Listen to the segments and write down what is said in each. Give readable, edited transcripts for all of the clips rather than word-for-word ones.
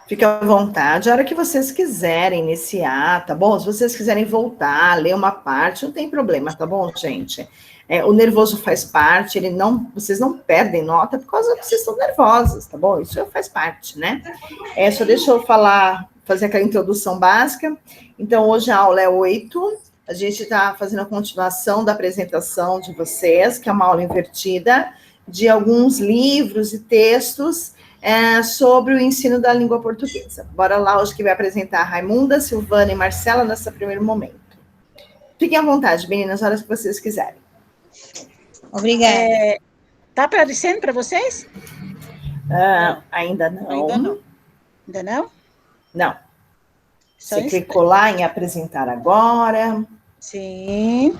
Fica à vontade, a hora que vocês quiserem iniciar, tá bom? Se vocês quiserem voltar, ler uma parte, não tem problema, tá bom, gente? O nervoso faz parte, vocês não perdem nota por causa que vocês estão nervosos, tá bom? Isso faz parte, né? Só deixa eu fazer aquela introdução básica. Então, hoje a aula é 8, a gente está fazendo a continuação da apresentação de vocês, que é uma aula invertida, de alguns livros e textos sobre o ensino da língua portuguesa. Bora lá, hoje que vai apresentar a Raimunda, Silvana e Marcela nesse primeiro momento. Fiquem à vontade, meninas, horas que vocês quiserem. Obrigada. Tá aparecendo para vocês? Ainda não. Ainda não? Ainda não? Não. Você clicou lá em apresentar agora. Sim.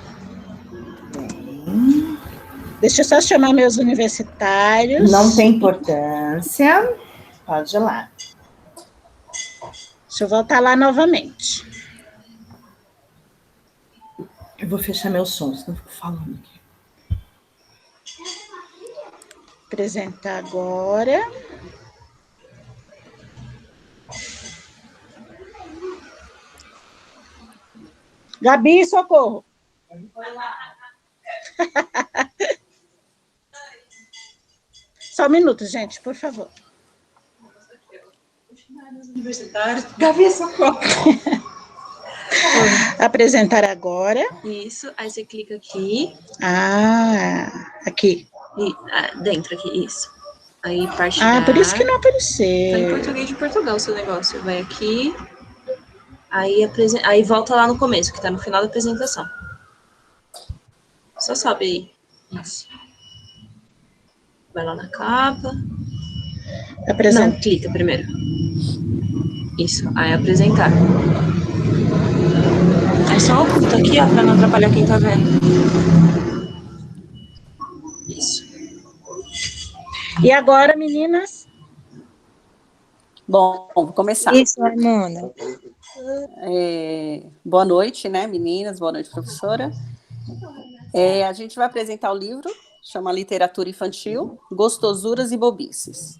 Deixa eu só chamar meus universitários. Não tem importância. Pode ir lá. Deixa eu voltar lá novamente. Eu vou fechar meus sons, não fico falando aqui. Apresentar agora. Gabi, socorro. Só um minuto, gente, por favor. Gabi, socorro. Apresentar agora. Isso, aí você clica aqui. Aqui. Dentro aqui, isso. Aí partilhar. Por isso que não apareceu. Tá em português de Portugal o seu negócio. Vai aqui. Aí volta lá no começo, que tá no final da apresentação. Só sobe aí. Isso. Vai lá na capa. Não, clica primeiro. Isso, aí apresentar. Aí só oculta aqui, ó, pra não atrapalhar quem tá vendo. Isso. E agora, meninas? Bom, vou começar. Isso, Raimunda. Boa noite, né, meninas? Boa noite, professora. A gente vai apresentar o livro, chama Literatura Infantil, Gostosuras e Bobices.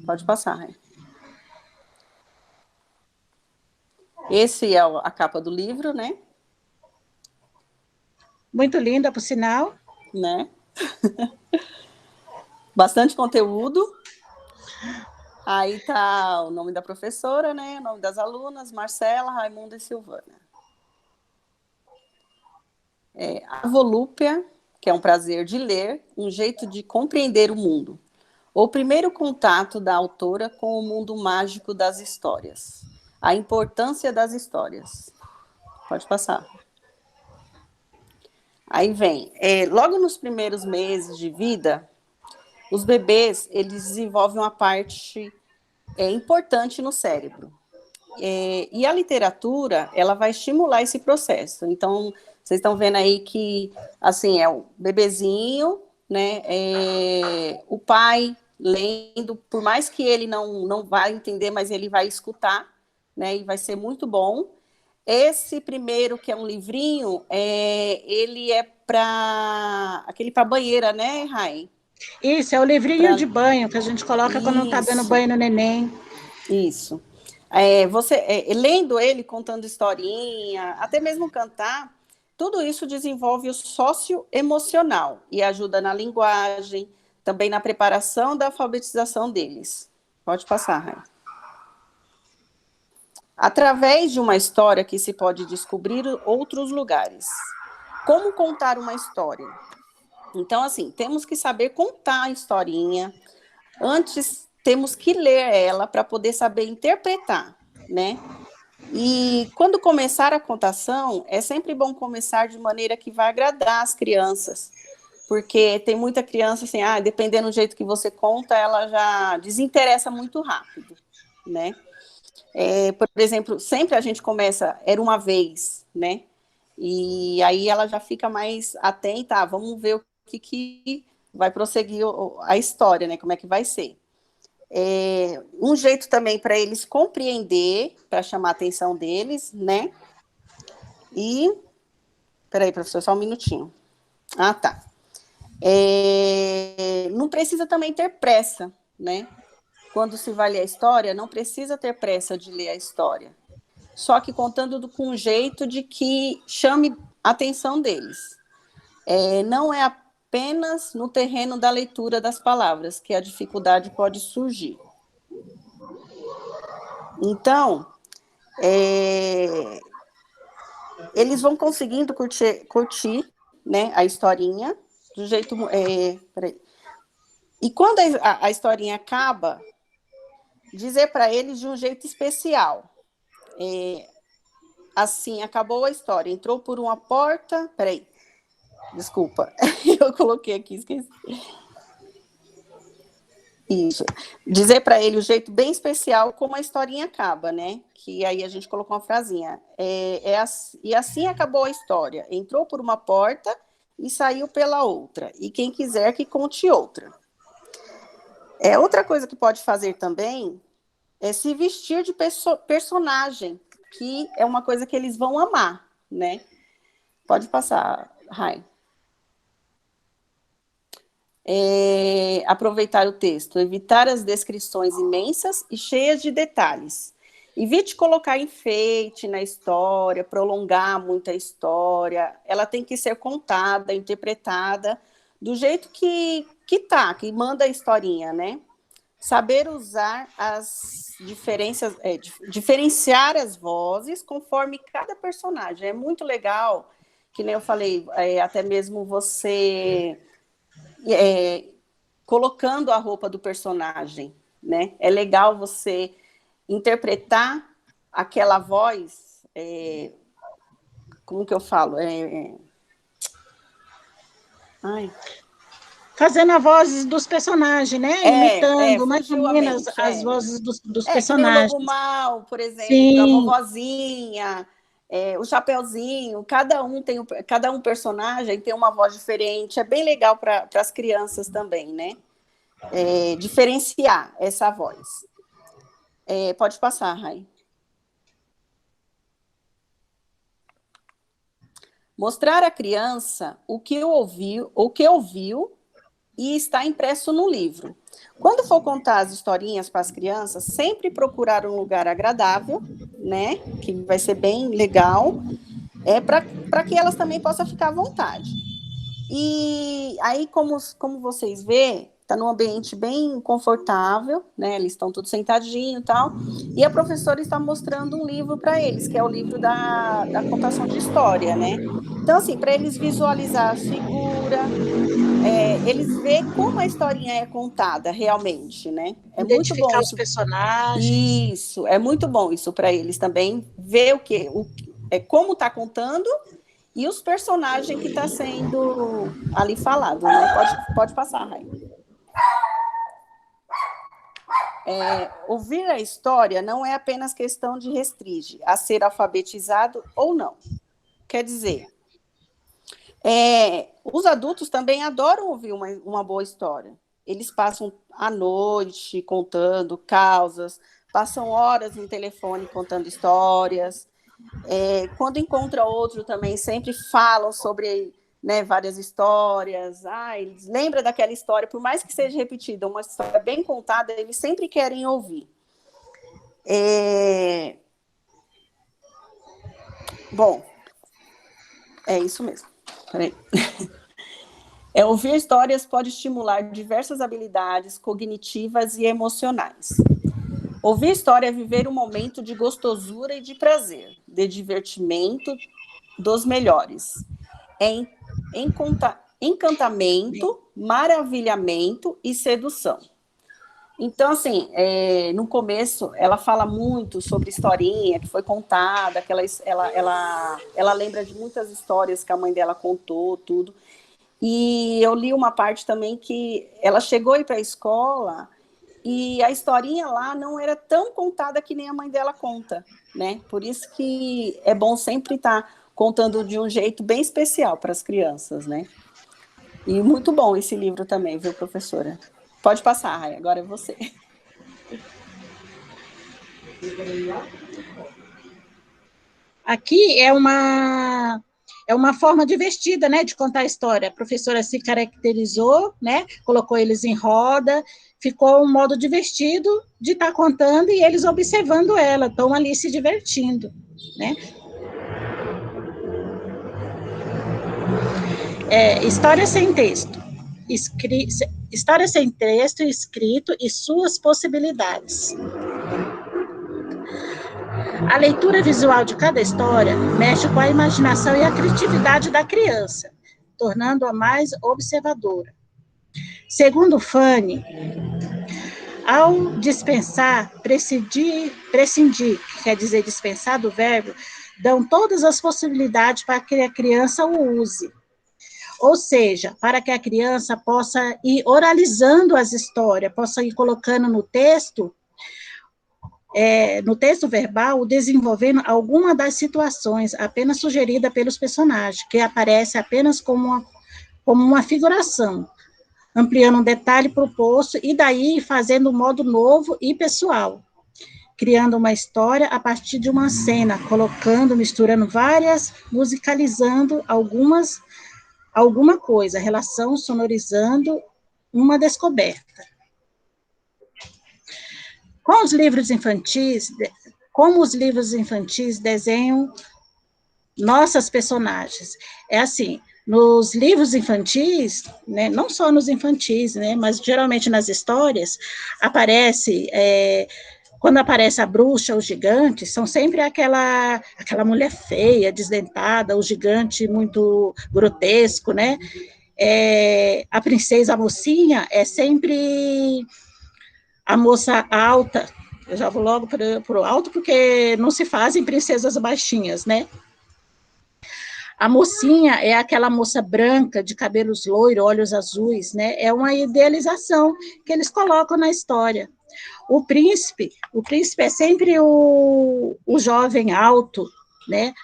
Pode passar, Rai. Esse é a capa do livro, né? Muito linda, por sinal. Né? Bastante conteúdo. Aí tá o nome da professora, né? O nome das alunas, Marcela, Raimunda e Silvana. A volúpia, que é um prazer de ler, um jeito de compreender o mundo. O primeiro contato da autora com o mundo mágico das histórias. A importância das histórias. Pode passar. Aí vem, logo nos primeiros meses de vida, os bebês, eles desenvolvem uma parte importante no cérebro. E a literatura, ela vai estimular esse processo. Então, vocês estão vendo aí que, assim, é o bebezinho, né, o pai lendo, por mais que ele não vá entender, mas ele vai escutar, né, e vai ser muito bom. Esse primeiro, que é um livrinho, ele é para banheira, né, Rai? Isso, é o livrinho de banho que a gente coloca quando não está dando banho no neném. Isso. Você lendo ele, contando historinha, até mesmo cantar, tudo isso desenvolve o socioemocional e ajuda na linguagem, também na preparação da alfabetização deles. Pode passar, Rai. Através de uma história que se pode descobrir outros lugares. Como contar uma história? Então, assim, temos que saber contar a historinha. Antes, temos que ler ela para poder saber interpretar, né? E quando começar a contação, é sempre bom começar de maneira que vai agradar as crianças. Porque tem muita criança, assim, dependendo do jeito que você conta, ela já desinteressa muito rápido, né? Por exemplo, sempre a gente começa, era uma vez, né? E aí ela já fica mais atenta, vamos ver o que vai prosseguir a história, né? Como é que vai ser. Um jeito também para eles compreender, para chamar a atenção deles, né? E... Peraí, professor, só um minutinho. Tá. Não precisa também ter pressa, né? quando se vai ler a história, não precisa ter pressa de ler a história. Só que contando com um jeito de que chame a atenção deles. Não é apenas no terreno da leitura das palavras que a dificuldade pode surgir. Então, eles vão conseguindo curtir, né, a historinha do jeito... peraí. E quando a historinha acaba, dizer para eles de um jeito especial. Assim, acabou a história, entrou por uma porta... Peraí, desculpa, eu coloquei aqui, esqueci. Isso. Dizer para ele o jeito bem especial como a historinha acaba, né? Que aí a gente colocou uma frasinha. E assim acabou a história. Entrou por uma porta e saiu pela outra. E quem quiser que conte outra. Outra coisa que pode fazer também é se vestir de personagem, que é uma coisa que eles vão amar, né? Pode passar, Rai. Aproveitar o texto, evitar as descrições imensas e cheias de detalhes. Evite colocar enfeite na história, prolongar muito a história. Ela tem que ser contada, interpretada do jeito que manda a historinha, né? Saber usar as diferenças, diferenciar as vozes conforme cada personagem. É muito legal, que nem eu falei, até mesmo você... colocando a roupa do personagem, né? É legal você interpretar aquela voz, como que eu falo? Fazendo a voz dos personagens, né? Imitando mais ou menos as vozes dos personagens. Que nem o Lobo Mal, por exemplo, Sim. a vovozinha, o Chapeuzinho, cada um personagem tem uma voz diferente, é bem legal para as crianças também, né? Diferenciar essa voz. Pode passar, Rai. Mostrar à criança o que ouviu e está impresso no livro. Quando for contar as historinhas para as crianças, sempre procurar um lugar agradável, né? Que vai ser bem legal, para que elas também possam ficar à vontade. E aí, como vocês veem, está num ambiente bem confortável, né? Eles estão todos sentadinhos e tal, e a professora está mostrando um livro para eles, que é o livro da contação de história, né? Então, assim, para eles visualizar a figura, eles veem como a historinha é contada realmente, né? É muito bom os personagens. Isso, é muito bom isso para eles também, ver como está contando e os personagens que está sendo ali falado, né? Pode passar, Rai. Ouvir a história não é apenas questão de restringir a ser alfabetizado ou não. Quer dizer, os adultos também adoram ouvir uma boa história. Eles passam a noite contando causas, passam horas no telefone contando histórias. Quando encontra outro também, sempre falam sobre, né, várias histórias. Eles lembram daquela história, por mais que seja repetida, uma história bem contada, eles sempre querem ouvir. Bom, é isso mesmo. Peraí. Ouvir histórias pode estimular diversas habilidades cognitivas e emocionais. Ouvir história é viver um momento de gostosura e de prazer, de divertimento dos melhores. Encantamento, maravilhamento e sedução. Então, assim, no começo, ela fala muito sobre historinha que foi contada, que ela lembra de muitas histórias que a mãe dela contou, tudo. E eu li uma parte também que ela chegou a ir para a escola e a historinha lá não era tão contada que nem a mãe dela conta, né? Por isso que é bom sempre estar contando de um jeito bem especial para as crianças, né? E muito bom esse livro também, viu, professora? Pode passar, Rai, agora é você. Aqui é uma é uma forma divertida, né, de contar a história. A professora se caracterizou, né, colocou eles em roda, ficou um modo divertido de estar contando e eles observando ela, estão ali se divertindo, né. História sem texto, história sem texto escrito e suas possibilidades. A leitura visual de cada história mexe com a imaginação e a criatividade da criança, tornando-a mais observadora. Segundo Fanny, ao prescindir, que quer dizer dispensar do verbo, dão todas as possibilidades para que a criança o use. Ou seja, para que a criança possa ir oralizando as histórias, possa ir colocando no texto verbal, desenvolvendo alguma das situações apenas sugerida pelos personagens, que aparece apenas como uma figuração, ampliando um detalhe proposto e daí fazendo um modo novo e pessoal, criando uma história a partir de uma cena, colocando, misturando várias, musicalizando alguma coisa, relação, sonorizando uma descoberta. Como os livros infantis desenham nossas personagens. É assim, nos livros infantis, né, não só nos infantis, né, mas geralmente nas histórias, quando aparece a bruxa, o gigante, são sempre aquela mulher feia, desdentada, o gigante muito grotesco, né? A princesa, a mocinha, é sempre a moça alta. Eu já vou logo para o alto, porque não se fazem princesas baixinhas, né? A mocinha é aquela moça branca, de cabelos loiros, olhos azuis, né? É uma idealização que eles colocam na história. O príncipe é sempre o jovem alto, né?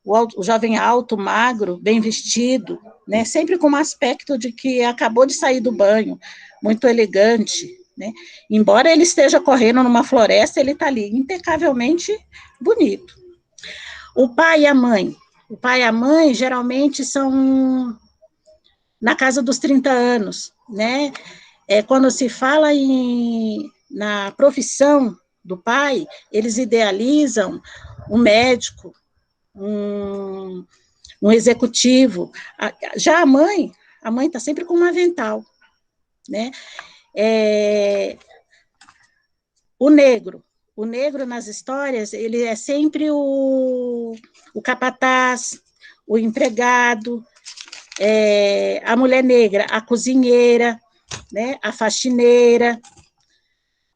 O jovem alto, magro, bem vestido, né? Sempre com um aspecto de que acabou de sair do banho, muito elegante, né? Embora ele esteja correndo numa floresta, ele está ali impecavelmente bonito. O pai e a mãe geralmente são na casa dos 30 anos, né? Quando se fala na profissão do pai, eles idealizam um médico, um executivo. Já a mãe está sempre com um avental, né? O negro nas histórias, ele é sempre o capataz, o empregado, a mulher negra, a cozinheira, né, a faxineira.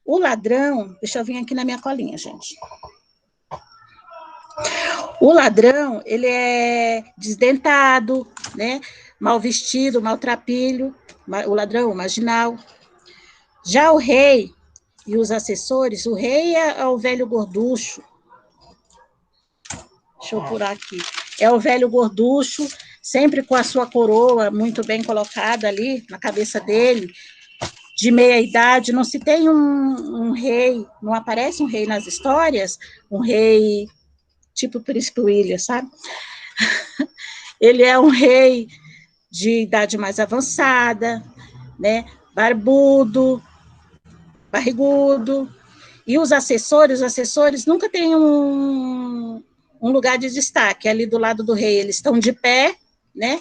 O ladrão, deixa eu vir aqui na minha colinha, gente. O ladrão, ele é desdentado, né, mal vestido, maltrapilho, o ladrão, o marginal. Já o rei e os assessores, o rei é o velho gorducho. Deixa eu apurar aqui. É o velho gorducho, sempre com a sua coroa muito bem colocada ali na cabeça dele, de meia idade. Não se tem um rei, não aparece um rei nas histórias, um rei tipo Príncipe William, sabe? Ele é um rei de idade mais avançada, né? Barbudo, barrigudo. E os assessores nunca têm um lugar de destaque. Ali do lado do rei, eles estão de pé, né?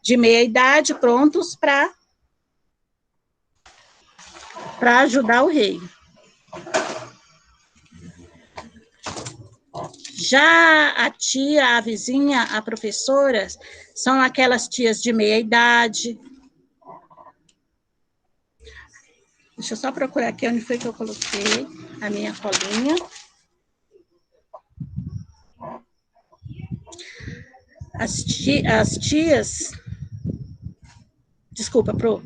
De meia idade, prontos para ajudar o rei. Já a tia, a vizinha, a professora, são aquelas tias de meia idade. Deixa eu só procurar aqui onde foi que eu coloquei a minha colinha. As tias... Desculpa, Pro.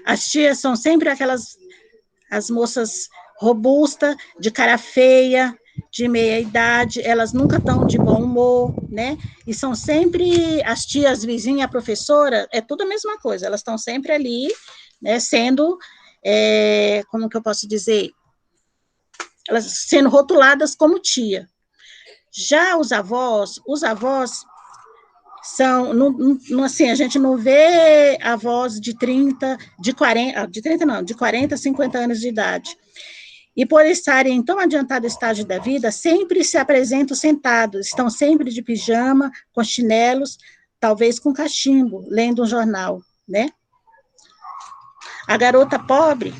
As tias são sempre as moças robustas, de cara feia, de meia idade, elas nunca estão de bom humor, né? E são sempre as tias, vizinha, a professora, é tudo a mesma coisa, elas estão sempre ali, né, sendo, como que eu posso dizer? Elas sendo rotuladas como tia. Já os avós são, assim, a gente não vê avós de 30, de 40, de 30 não, de 40, 50 anos de idade. E por estarem em tão adiantado estágio da vida, sempre se apresentam sentados, estão sempre de pijama, com chinelos, talvez com cachimbo, lendo um jornal, né? A garota pobre,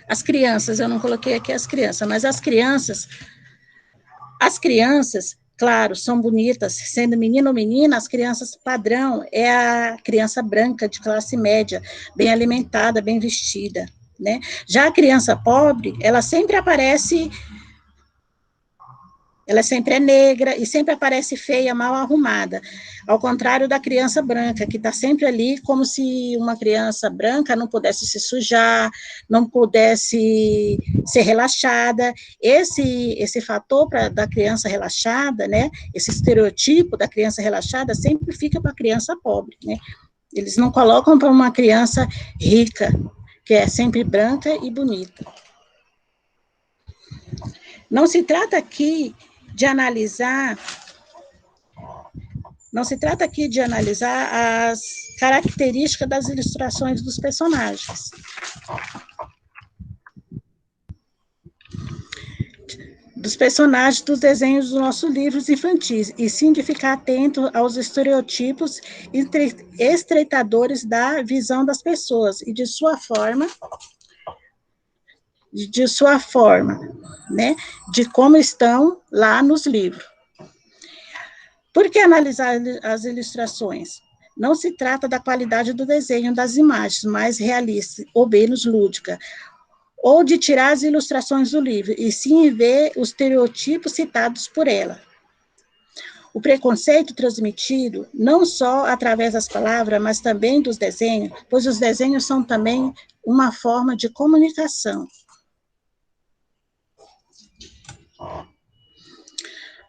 as crianças, eu não coloquei aqui as crianças, mas as crianças, claro, são bonitas, sendo menino ou menina, as crianças padrão é a criança branca de classe média, bem alimentada, bem vestida, né? Já a criança pobre, ela sempre é negra e sempre aparece feia, mal arrumada, ao contrário da criança branca, que está sempre ali como se uma criança branca não pudesse se sujar, não pudesse ser relaxada. Esse fator da criança relaxada, né, esse estereotipo da criança relaxada sempre fica para a criança pobre, né? Eles não colocam para uma criança rica, que é sempre branca e bonita. Não se trata aqui de analisar as características das ilustrações dos personagens. Dos desenhos dos nossos livros infantis, e sim de ficar atento aos estereotipos estreitadores da visão das pessoas e de sua forma, né, de como estão lá nos livros. Por que analisar as ilustrações? Não se trata da qualidade do desenho das imagens, mais realista ou menos lúdica, ou de tirar as ilustrações do livro, e sim ver os estereotipos citados por ela. O preconceito transmitido, não só através das palavras, mas também dos desenhos, pois os desenhos são também uma forma de comunicação.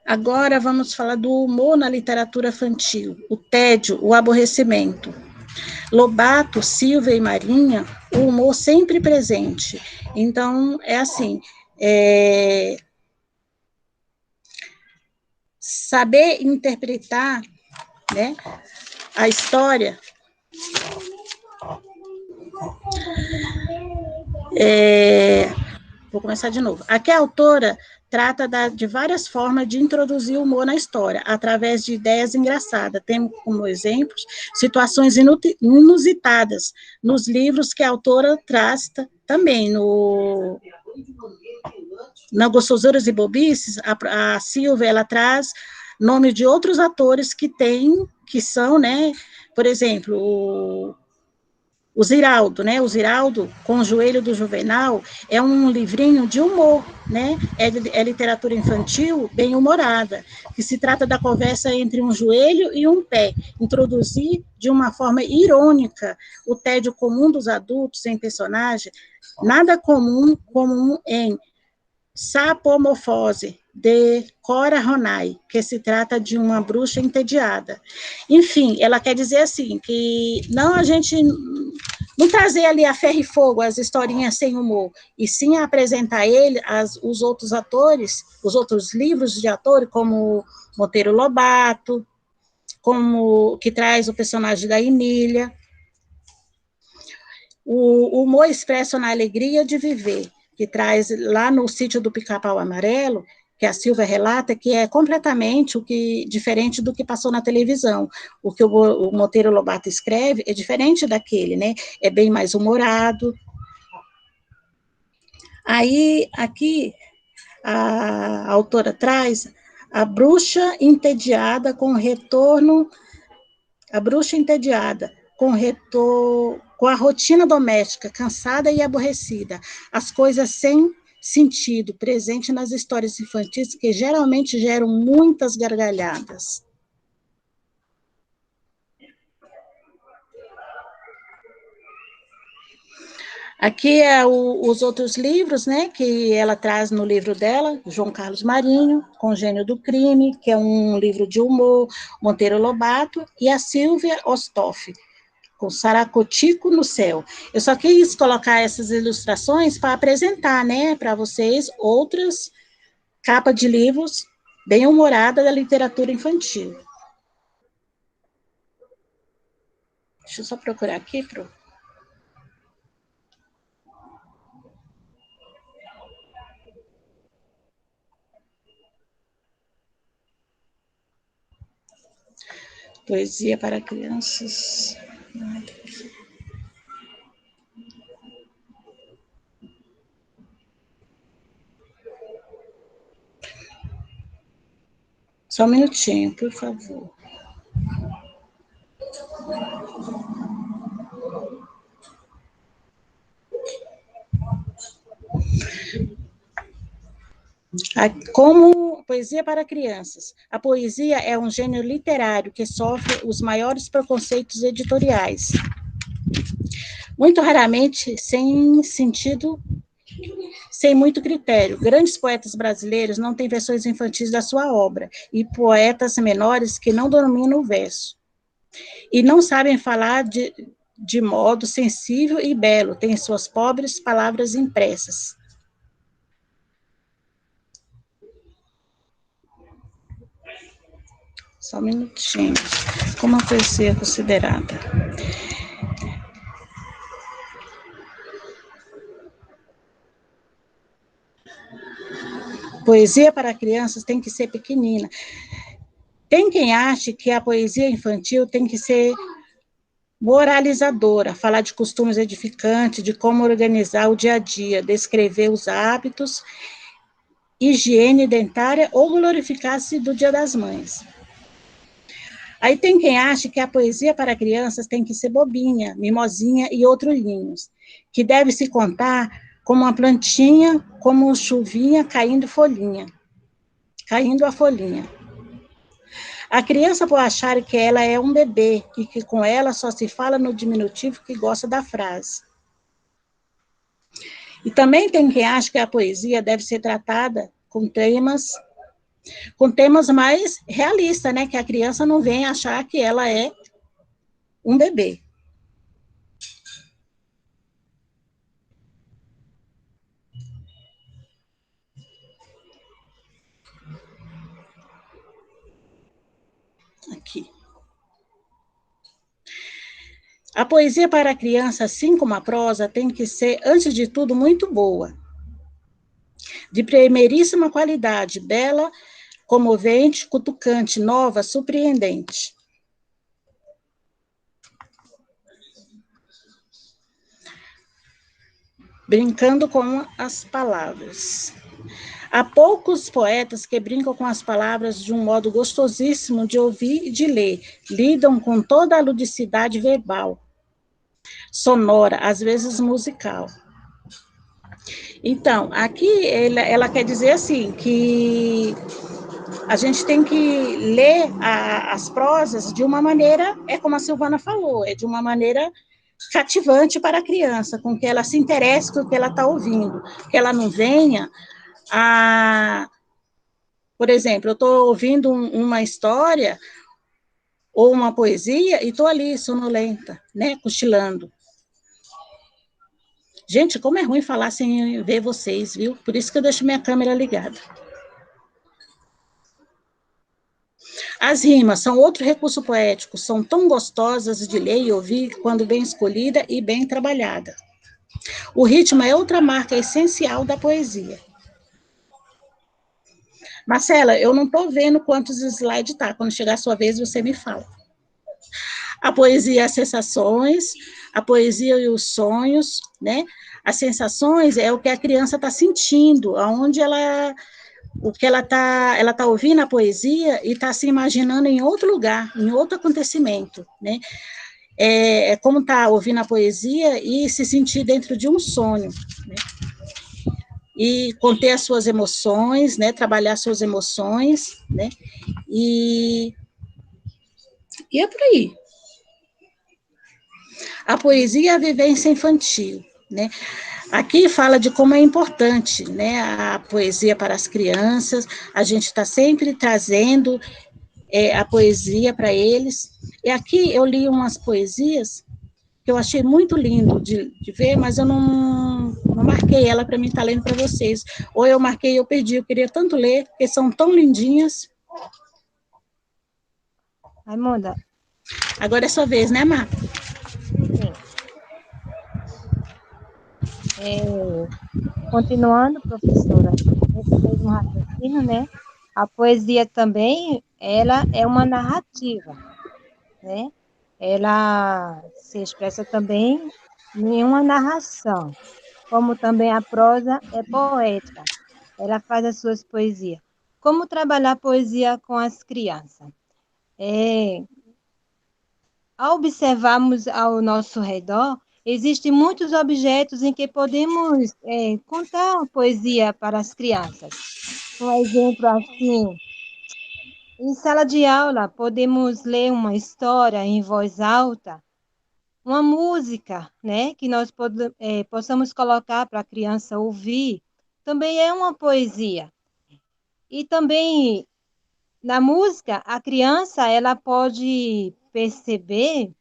Agora vamos falar do humor na literatura infantil, o tédio, o aborrecimento. Lobato, Silvia e Marinha, o humor sempre presente. Então, é assim, saber interpretar, né, a história, vou começar de novo. Aqui a autora trata de várias formas de introduzir o humor na história, através de ideias engraçadas. Temos como exemplos situações inusitadas nos livros que a autora traz também. Na Gostosuras e Bobices, a Silvia, ela traz nome de outros atores que são, né, por exemplo, o Ziraldo, né? O Ziraldo, com o Joelho do Juvenal, é um livrinho de humor, né? É literatura infantil bem humorada, que se trata da conversa entre um joelho e um pé, introduzir de uma forma irônica o tédio comum dos adultos em personagem, nada comum em Sapomorfose, de Cora Ronay, que se trata de uma bruxa entediada. Enfim, ela quer dizer assim, que a gente não trazer ali a ferro e fogo, as historinhas sem humor, e sim apresentar os outros atores, os outros livros de atores, como Monteiro Lobato, que traz o personagem da Emília. O humor expresso na alegria de viver, que traz lá no Sítio do Pica-Pau Amarelo, que a Silvia relata, que é completamente diferente do que passou na televisão. O que o Monteiro Lobato escreve é diferente daquele, né? É bem mais humorado. Aí, aqui, a autora traz a bruxa entediada com retorno, com a rotina doméstica, cansada e aborrecida, as coisas sem sentido, presente nas histórias infantis, que geralmente geram muitas gargalhadas. Aqui os outros livros, né, que ela traz no livro dela, João Carlos Marinho, com Gênio do Crime, que é um livro de humor, Monteiro Lobato, e a Silvia Osthoff, com Saracotico no Céu. Eu só quis colocar essas ilustrações para apresentar, né, para vocês outras capas de livros bem humoradas da literatura infantil. Deixa eu só procurar aqui, Pro. Poesia para crianças. Só um minutinho, por favor. Como poesia para crianças. A poesia é um gênero literário que sofre os maiores preconceitos editoriais. Muito raramente sem sentido, sem muito critério. Grandes poetas brasileiros não têm versões infantis da sua obra, e poetas menores que não dominam o verso. E não sabem falar de modo sensível e belo, têm suas pobres palavras impressas. Só um minutinho. Como a poesia é considerada? Poesia para crianças tem que ser pequenina. Tem quem ache que a poesia infantil tem que ser moralizadora, falar de costumes edificantes, de como organizar o dia a dia, descrever os hábitos, higiene dentária ou glorificar-se do Dia das Mães. Aí tem quem acha que a poesia para crianças tem que ser bobinha, mimosinha e outros linhos, que deve se contar como uma plantinha, como chuvinha caindo a folhinha. A criança pode achar que ela é um bebê e que com ela só se fala no diminutivo que gosta da frase. E também tem quem acha que a poesia deve ser tratada com temas mais realistas, né? Que a criança não venha achar que ela é um bebê. Aqui. A poesia para a criança, assim como a prosa, tem que ser, antes de tudo, muito boa. De primeiríssima qualidade, bela, comovente, cutucante, nova, surpreendente. Brincando com as palavras. Há poucos poetas que brincam com as palavras de um modo gostosíssimo de ouvir e de ler. Lidam com toda a ludicidade verbal, sonora, às vezes musical. Então, aqui ela quer dizer assim, que a gente tem que ler as prosas de uma maneira, é como a Silvana falou, é de uma maneira cativante para a criança, com que ela se interesse com o que ela está ouvindo, que ela não venha por exemplo, eu estou ouvindo uma história ou uma poesia e estou ali sonolenta, né, cochilando. Gente, como é ruim falar sem ver vocês, viu? Por isso que eu deixo minha câmera ligada. As rimas são outro recurso poético, são tão gostosas de ler e ouvir quando bem escolhida e bem trabalhada. O ritmo é outra marca essencial da poesia. Marcela, eu não estou vendo quantos slides tá. Quando chegar a sua vez, você me fala. A poesia, as sensações, a poesia e os sonhos, né? As sensações é o que a criança está sentindo, aonde o que ela tá ouvindo a poesia e está se imaginando em outro lugar, em outro acontecimento, né? É como tá ouvindo a poesia e se sentir dentro de um sonho, né? E conter as suas emoções, né? Trabalhar suas emoções, né? E é por aí. A poesia e a vivência infantil, né? Aqui fala de como é importante, né, a poesia para as crianças, a gente está sempre trazendo a poesia para eles. E aqui eu li umas poesias que eu achei muito lindo de ver, mas eu não marquei ela para mim estar lendo para vocês. Ou eu marquei e eu perdi, eu queria tanto ler, porque são tão lindinhas. Raimunda. Agora é sua vez, né, Mar? Continuando, professora, esse mesmo raciocínio, né? A poesia também, ela é uma narrativa, né? Ela se expressa também em uma narração, como também a prosa é poética. Ela faz as suas poesias. Como trabalhar poesia com as crianças? É, Ao observarmos ao nosso redor, existem muitos objetos em que podemos contar poesia para as crianças. Um exemplo assim, em sala de aula, podemos ler uma história em voz alta, uma música, né, que nós possamos colocar para a criança ouvir, também é uma poesia. E também na música, a criança ela pode perceber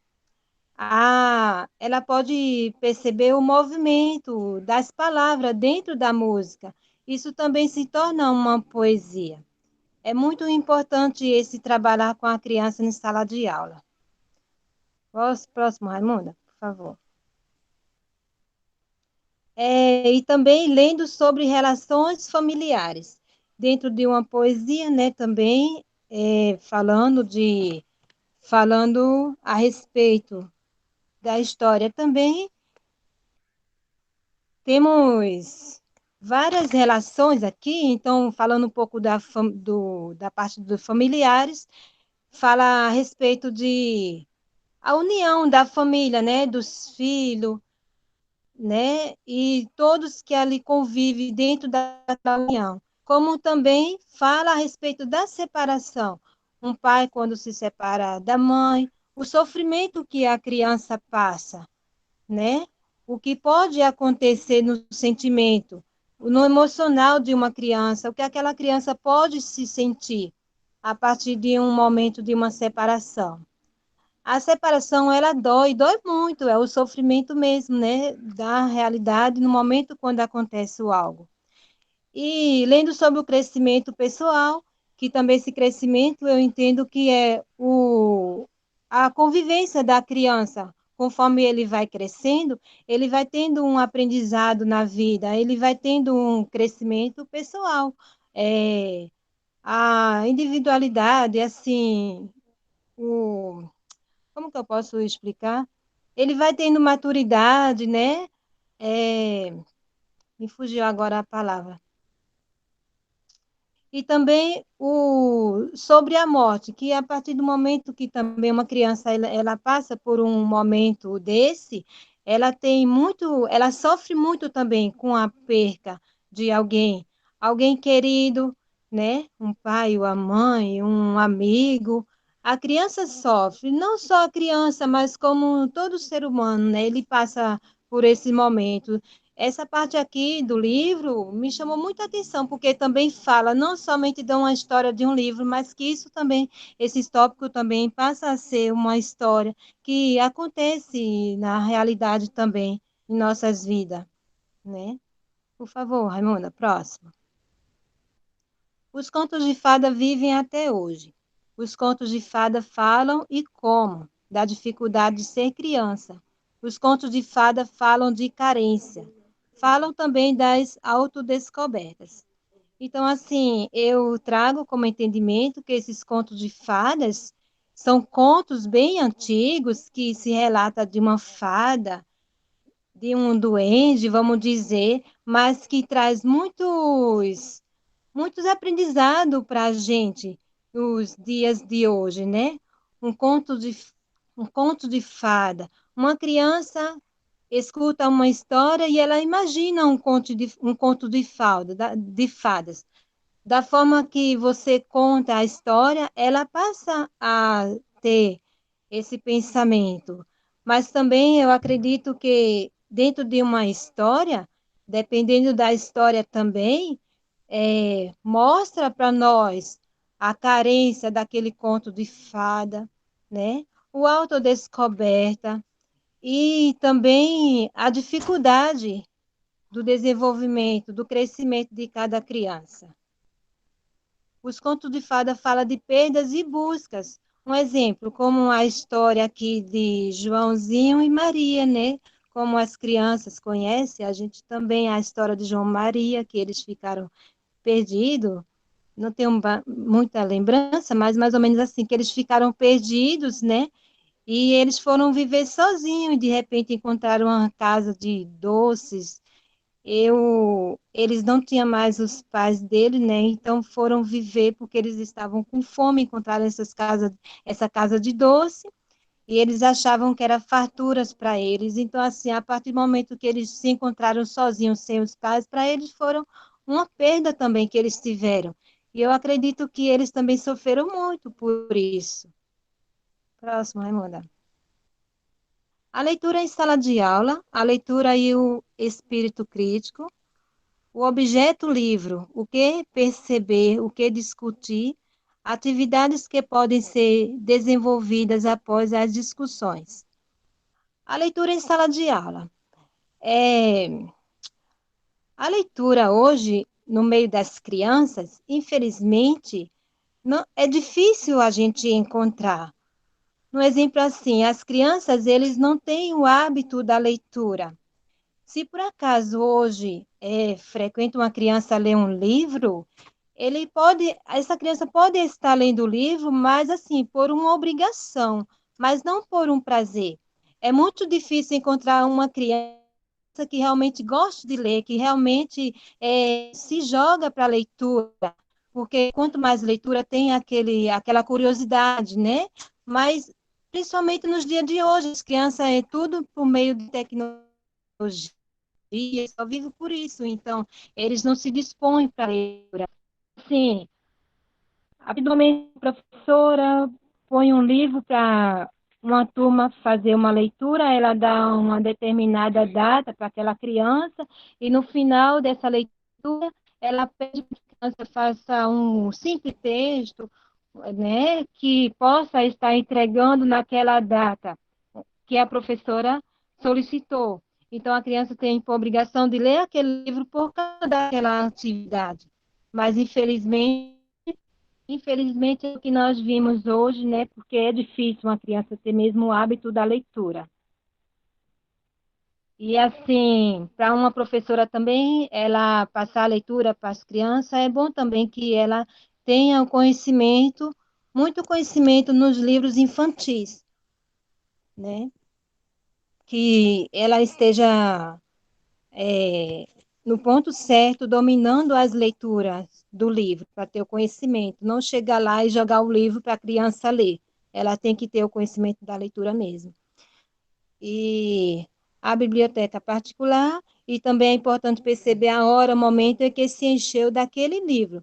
ela pode perceber o movimento das palavras dentro da música. Isso também se torna uma poesia. É muito importante esse trabalhar com a criança em sala de aula. Próximo, Raimunda, por favor. E também lendo sobre relações familiares. Dentro de uma poesia, né, também falando a respeito da história também. Temos várias relações aqui, então, falando um pouco da parte dos familiares, fala a respeito de a união da família, né, dos filhos, né, e todos que ali convivem dentro da união. Como também fala a respeito da separação. Um pai, quando se separa da mãe, o sofrimento que a criança passa, né? O que pode acontecer no sentimento, no emocional de uma criança, o que aquela criança pode se sentir a partir de um momento de uma separação. A separação, ela dói muito, é o sofrimento mesmo, né, da realidade no momento quando acontece o algo. E lendo sobre o crescimento pessoal, que também esse crescimento eu entendo que é a convivência da criança. Conforme ele vai crescendo, ele vai tendo um aprendizado na vida, ele vai tendo um crescimento pessoal. A individualidade, assim, como que eu posso explicar? Ele vai tendo maturidade, né? Me fugiu agora a palavra. E também sobre a morte, que a partir do momento que também uma criança ela passa por um momento desse, ela sofre muito também com a perca de alguém querido, né? Um pai, uma mãe, um amigo. A criança sofre, não só a criança, mas como todo ser humano, né? Ele passa por esse momento. Essa parte aqui do livro me chamou muita atenção, porque também fala não somente de uma história de um livro, mas que isso também, esse tópico também passa a ser uma história que acontece na realidade também em nossas vidas, né? Por favor, Raimunda, próximo. Os contos de fada vivem até hoje. Os contos de fada falam e como? Da dificuldade de ser criança. Os contos de fada falam de carência. Falam também das autodescobertas. Então, assim, eu trago como entendimento que esses contos de fadas são contos bem antigos que se relata de uma fada, de um duende, vamos dizer, mas que traz muitos aprendizados para a gente nos dias de hoje, né? Um conto de, um conto de fada. Uma criança escuta uma história e ela imagina um conto de fadas. Da forma que você conta a história, ela passa a ter esse pensamento. Mas também eu acredito que dentro de uma história, dependendo da história também, mostra para nós a carência daquele conto de fada, né? O autodescoberta e também a dificuldade do desenvolvimento, do crescimento de cada criança. Os contos de fada falam de perdas e buscas. Um exemplo, como a história aqui de Joãozinho e Maria, né? como as crianças conhecem, a gente também a história de João Maria, que eles ficaram perdidos, não tenho muita lembrança, mas mais ou menos assim, que eles ficaram perdidos, né? E eles foram viver sozinhos e de repente encontraram uma casa de doces. Eles não tinham mais os pais dele, né? Então foram viver porque eles estavam com fome, encontraram essa casa de doce e eles achavam que era farturas para eles. Então, assim, a partir do momento que eles se encontraram sozinhos, sem os pais, para eles foram uma perda também que eles tiveram. E eu acredito que eles também sofreram muito por isso. Próximo, Raimunda. A leitura em sala de aula, a leitura e o espírito crítico, o objeto livro, o que perceber, o que discutir, atividades que podem ser desenvolvidas após as discussões. A leitura em sala de aula. A leitura hoje, no meio das crianças, infelizmente, não, é difícil a gente encontrar. Um exemplo assim, as crianças, eles não têm o hábito da leitura. Se por acaso hoje frequenta uma criança ler um livro, essa criança pode estar lendo o livro, mas assim, por uma obrigação, mas não por um prazer. É muito difícil encontrar uma criança que realmente gosta de ler, que realmente se joga para a leitura, porque quanto mais leitura tem aquela curiosidade, né? Mas principalmente nos dias de hoje, as crianças é tudo por meio de tecnologia, só vivem por isso, então eles não se dispõem para a leitura. Sim, a partir do momento que a professora põe um livro para uma turma fazer uma leitura, ela dá uma determinada data para aquela criança, e no final dessa leitura, ela pede que a criança faça um simples texto, né, que possa estar entregando naquela data que a professora solicitou. Então, a criança tem por obrigação de ler aquele livro por causa daquela atividade. Mas, infelizmente, é o que nós vimos hoje, né? Porque é difícil uma criança ter mesmo o hábito da leitura. E, assim, para uma professora também, ela passar a leitura para as crianças, é bom também que ela tenha o conhecimento, muito conhecimento nos livros infantis, né? Que ela esteja no ponto certo, dominando as leituras do livro, para ter o conhecimento. Não chegar lá e jogar o livro para a criança ler. Ela tem que ter o conhecimento da leitura mesmo. E a biblioteca particular, e também é importante perceber a hora, o momento em que se encheu daquele livro.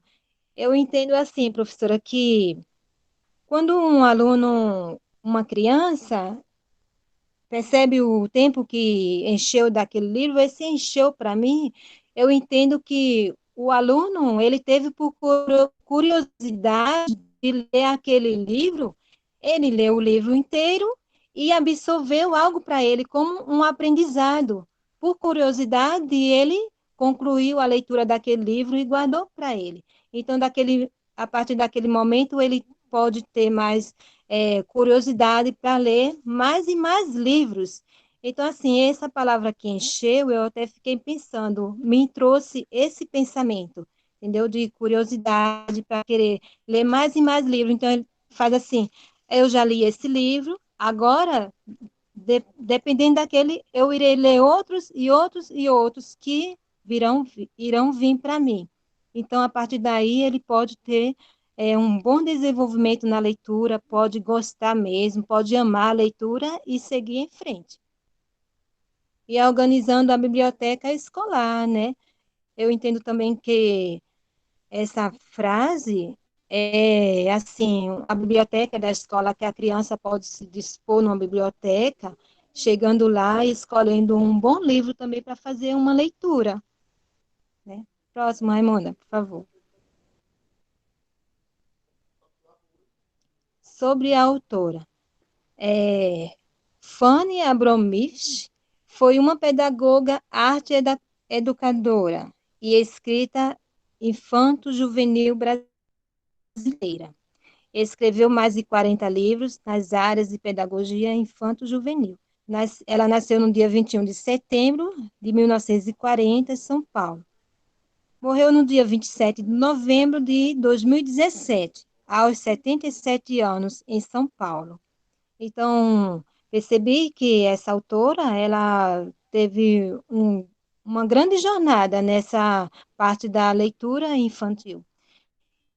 Eu entendo assim, professora, que quando um aluno, uma criança, percebe o tempo que encheu daquele livro, esse encheu para mim, eu entendo que o aluno, ele teve por curiosidade de ler aquele livro, ele leu o livro inteiro e absorveu algo para ele como um aprendizado. Por curiosidade, ele concluiu a leitura daquele livro e guardou para ele. Então, a partir daquele momento, ele pode ter mais curiosidade para ler mais e mais livros. Então, assim, essa palavra que encheu, eu até fiquei pensando, me trouxe esse pensamento, entendeu? De curiosidade para querer ler mais e mais livros. Então, ele faz assim, eu já li esse livro, agora, dependendo daquele, eu irei ler outros e outros e outros que irão vir para mim. Então, a partir daí, ele pode ter um bom desenvolvimento na leitura, pode gostar mesmo, pode amar a leitura e seguir em frente. E organizando a biblioteca escolar, né? Eu entendo também que essa frase é assim, a biblioteca da escola, que a criança pode se dispor numa biblioteca, chegando lá e escolhendo um bom livro também para fazer uma leitura, né? Próximo, Raimunda, por favor. Sobre a autora. Fanny Abromich foi uma pedagoga arte-educadora e escrita infanto-juvenil brasileira. Escreveu mais de 40 livros nas áreas de pedagogia infanto-juvenil. Ela nasceu no dia 21 de setembro de 1940, em São Paulo. Morreu no dia 27 de novembro de 2017, aos 77 anos, em São Paulo. Então, percebi que essa autora, ela teve uma grande jornada nessa parte da leitura infantil.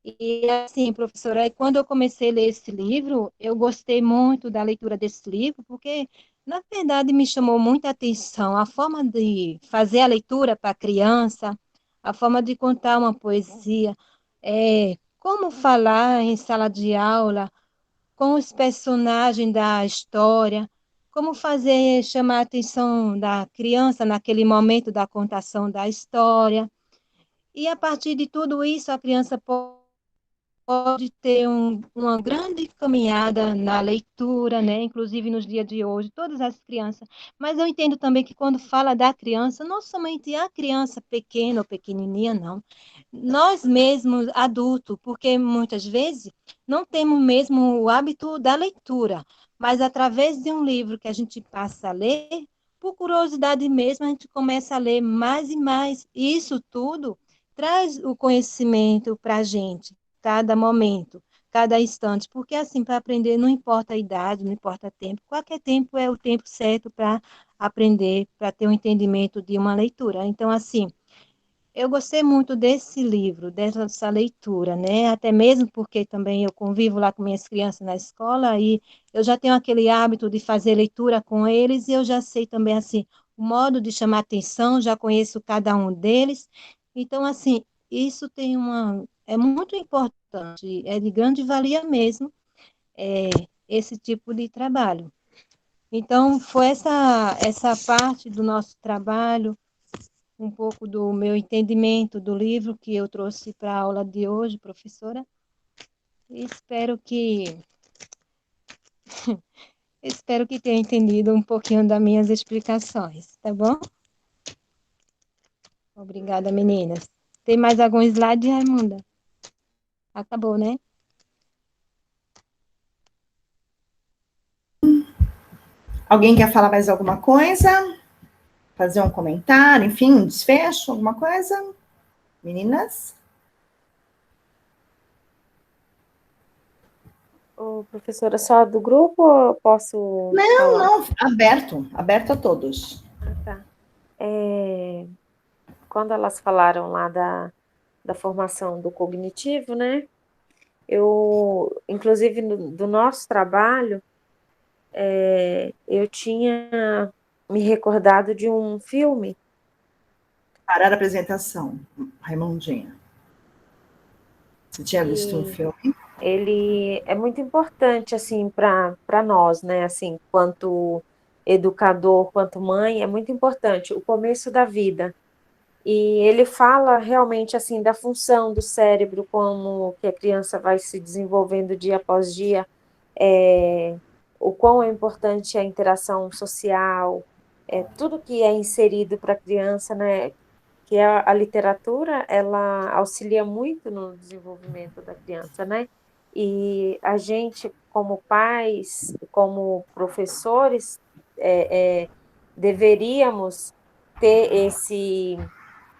E, assim, professora, quando eu comecei a ler esse livro, eu gostei muito da leitura desse livro, porque, na verdade, me chamou muita atenção a forma de fazer a leitura para a criança, a forma de contar uma poesia, como falar em sala de aula, com os personagens da história, como fazer chamar a atenção da criança naquele momento da contação da história. E, a partir de tudo isso, a criança pode ter uma grande caminhada na leitura, né? Inclusive nos dias de hoje, todas as crianças. Mas eu entendo também que quando fala da criança, não somente a criança pequena ou pequenininha, não. Nós mesmos, adultos, porque muitas vezes não temos mesmo o hábito da leitura, mas através de um livro que a gente passa a ler, por curiosidade mesmo, a gente começa a ler mais e mais. E isso tudo traz o conhecimento para a gente, cada momento, cada instante, porque assim, para aprender não importa a idade, não importa o tempo, qualquer tempo é o tempo certo para aprender, para ter um entendimento de uma leitura. Então, assim, eu gostei muito desse livro, dessa leitura, né? Até mesmo porque também eu convivo lá com minhas crianças na escola e eu já tenho aquele hábito de fazer leitura com eles e eu já sei também, assim, o modo de chamar atenção, já conheço cada um deles. Então, assim, isso é muito importante, é de grande valia mesmo, é, esse tipo de trabalho. Então, foi essa parte do nosso trabalho, um pouco do meu entendimento do livro que eu trouxe para a aula de hoje, professora. Espero que tenha entendido um pouquinho das minhas explicações, tá bom? Obrigada, meninas. Tem mais algum slide, Raimunda? Acabou, né? Alguém quer falar mais alguma coisa? Fazer um comentário, enfim, um desfecho, alguma coisa? Meninas? Ô, professora, só do grupo ou eu posso falar? Não, aberto a todos. Ah, tá. Quando elas falaram lá da formação do cognitivo, né? Eu, inclusive, do nosso trabalho, eu tinha me recordado de um filme. Parar a apresentação, Raimundinha. Você tinha visto um filme? Ele é muito importante, assim, para nós, né? Assim, quanto educador, quanto mãe, é muito importante o começo da vida. E ele fala realmente, assim, da função do cérebro, como que a criança vai se desenvolvendo dia após dia, o quão é importante a interação social, tudo que é inserido para a criança, né? Que a literatura, ela auxilia muito no desenvolvimento da criança, né? E a gente, como pais, como professores, deveríamos ter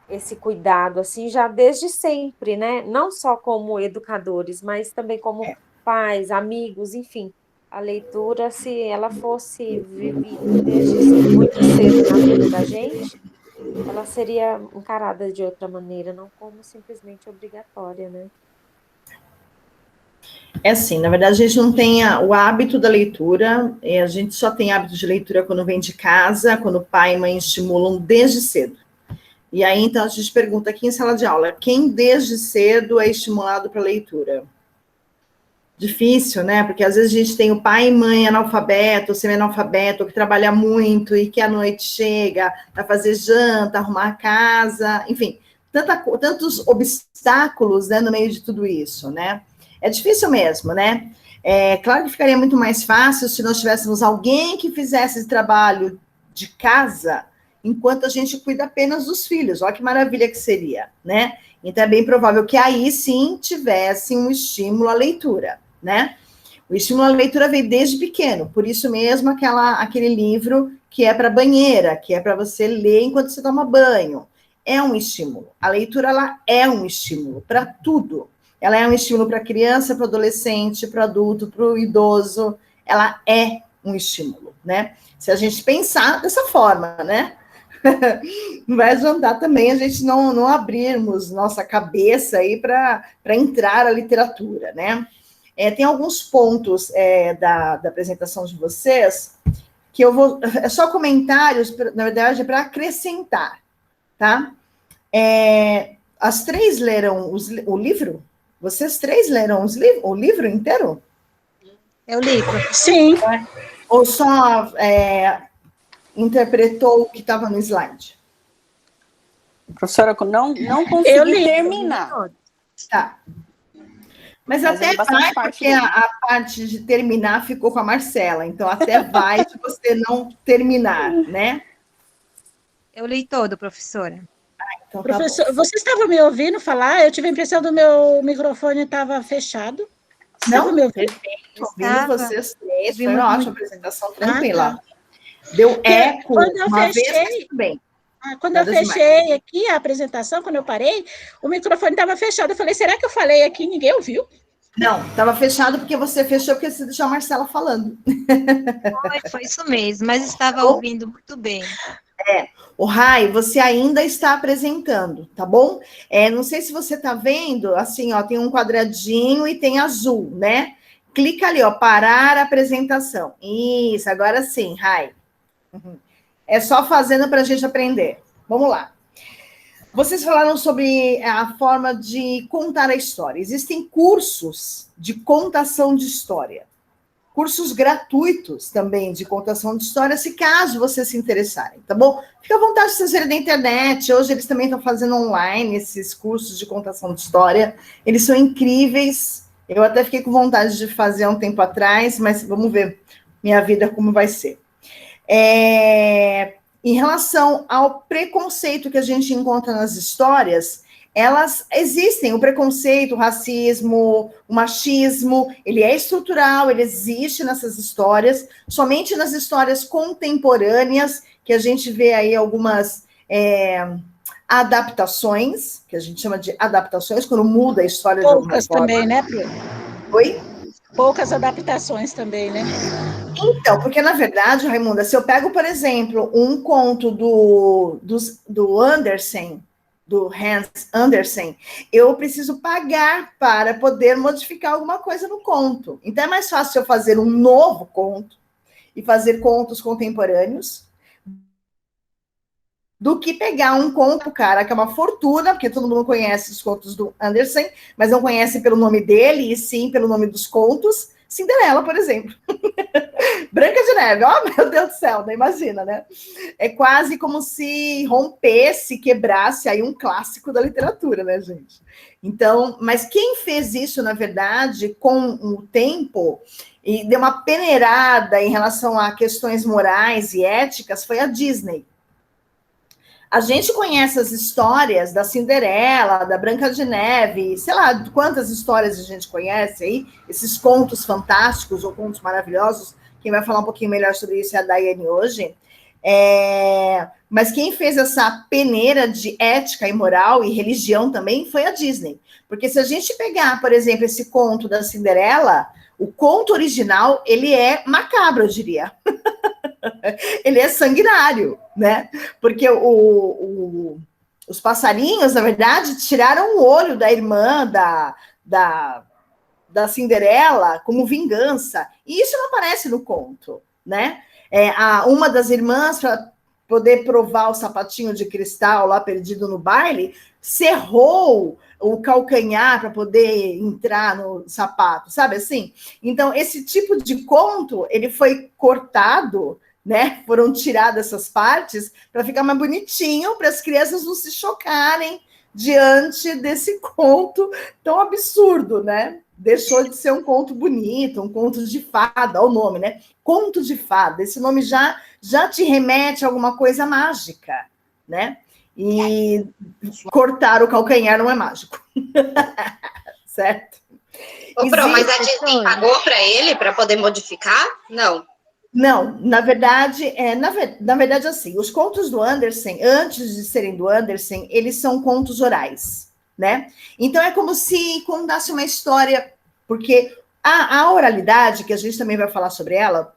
esse cuidado, assim, já desde sempre, né? Não só como educadores, mas também como pais, amigos, enfim. A leitura, se ela fosse vivida desde muito cedo na vida da gente, ela seria encarada de outra maneira, não como simplesmente obrigatória, né? É assim, na verdade, a gente não tem o hábito da leitura, a gente só tem hábito de leitura quando vem de casa, quando pai e mãe estimulam desde cedo. E aí, então, a gente pergunta aqui em sala de aula, quem desde cedo é estimulado para leitura? Difícil, né? Porque às vezes a gente tem o pai e mãe analfabeto, semi-analfabeto, que trabalha muito e que à noite chega para fazer janta, arrumar a casa, enfim, tantos obstáculos, né, no meio de tudo isso, né? É difícil mesmo, né? Claro que ficaria muito mais fácil se nós tivéssemos alguém que fizesse esse trabalho de casa, enquanto a gente cuida apenas dos filhos. Olha que maravilha que seria, né? Então é bem provável que aí sim tivesse um estímulo à leitura, né? O estímulo à leitura vem desde pequeno, por isso mesmo aquele livro que é para banheira, que é para você ler enquanto você toma banho. É um estímulo. A leitura, ela é um estímulo para tudo. Ela é um estímulo para a criança, para o adolescente, para o adulto, para o idoso. Ela é um estímulo, né? Se a gente pensar dessa forma, né? Não vai adiantar também a gente não abrirmos nossa cabeça aí para entrar a literatura, né? Tem alguns pontos da apresentação de vocês que eu vou... É só comentários, na verdade, para acrescentar, tá? As três leram o livro? Vocês três leram o livro inteiro? Eu li, Sim. Ou só interpretou o que estava no slide? Professora, não consegui terminar. Tá. Mas até vai, porque a parte de terminar ficou com a Marcela, então até vai se você não terminar, né? Eu li todo, professora. Então, Professor, você estava me ouvindo falar? Eu tive a impressão do meu microfone estava fechado. Você não, estava me ouvindo? Perfeito, ouvindo vocês três, foi uma ótima apresentação, tranquila. Tá. Deu eco uma vez, mas tudo bem. Quando eu fechei aqui a apresentação, quando eu parei, o microfone estava fechado. Eu falei, será que eu falei aqui e ninguém ouviu? Não, estava fechado porque você fechou, porque você deixou a Marcela falando. Foi isso mesmo, mas estava ouvindo muito bem. O Rai, você ainda está apresentando, tá bom? Não sei se você está vendo, assim, ó, tem um quadradinho e tem azul, né? Clica ali, ó, parar a apresentação. Isso, agora sim, Rai. É só fazendo para a gente aprender. Vamos lá. Vocês falaram sobre a forma de contar a história. Existem cursos de contação de história. Cursos gratuitos também de contação de história, se caso vocês se interessarem, tá bom? Fica à vontade de vocês verem na internet. Hoje eles também estão fazendo online esses cursos de contação de história. Eles são incríveis. Eu até fiquei com vontade de fazer há um tempo atrás, mas vamos ver minha vida como vai ser. Em relação ao preconceito que a gente encontra nas histórias, elas existem, o preconceito, o racismo, o machismo, ele é estrutural, ele existe nessas histórias, somente nas histórias contemporâneas, que a gente vê aí algumas adaptações, que a gente chama de adaptações, quando muda a história de alguma forma. Poucas também, né, Pri? Oi? Poucas adaptações também, né? Então, porque, na verdade, Raimunda, se eu pego, por exemplo, um conto do Andersen, do Hans Andersen, eu preciso pagar para poder modificar alguma coisa no conto. Então, é mais fácil eu fazer um novo conto e fazer contos contemporâneos do que pegar um conto, cara, que é uma fortuna, porque todo mundo conhece os contos do Andersen, mas não conhece pelo nome dele, e sim pelo nome dos contos. Cinderela, por exemplo. Branca de Neve, meu Deus do céu, não imagina, né? É quase como se rompesse, quebrasse aí um clássico da literatura, né, gente? Então, mas quem fez isso, na verdade, com o tempo, e deu uma peneirada em relação a questões morais e éticas, foi a Disney. A gente conhece as histórias da Cinderela, da Branca de Neve, sei lá quantas histórias a gente conhece aí, esses contos fantásticos ou contos maravilhosos. Quem vai falar um pouquinho melhor sobre isso é a Daiane hoje. Mas quem fez essa peneira de ética e moral e religião também foi a Disney. Porque se a gente pegar, por exemplo, esse conto da Cinderela, o conto original, ele é macabro, eu diria. Ele é sanguinário, né? Porque os passarinhos, na verdade, tiraram o olho da irmã da Cinderela como vingança. E isso não aparece no conto, né? Uma das irmãs, para poder provar o sapatinho de cristal lá perdido no baile, cerrou o calcanhar para poder entrar no sapato, sabe assim? Então, esse tipo de conto, ele foi cortado, né? Foram tiradas essas partes para ficar mais bonitinho, para as crianças não se chocarem diante desse conto tão absurdo, né? Deixou de ser um conto bonito, um conto de fada, olha o nome, né? Conto de fada. Esse nome já te remete a alguma coisa mágica, né? E cortar o calcanhar não é mágico. Certo? Ô, Pro, mas a Disney pagou para ele para poder modificar? Não. Não, na verdade, na verdade, assim, os contos do Andersen, antes de serem do Andersen, eles são contos orais, né? Então é como se contasse uma história, porque a oralidade, que a gente também vai falar sobre ela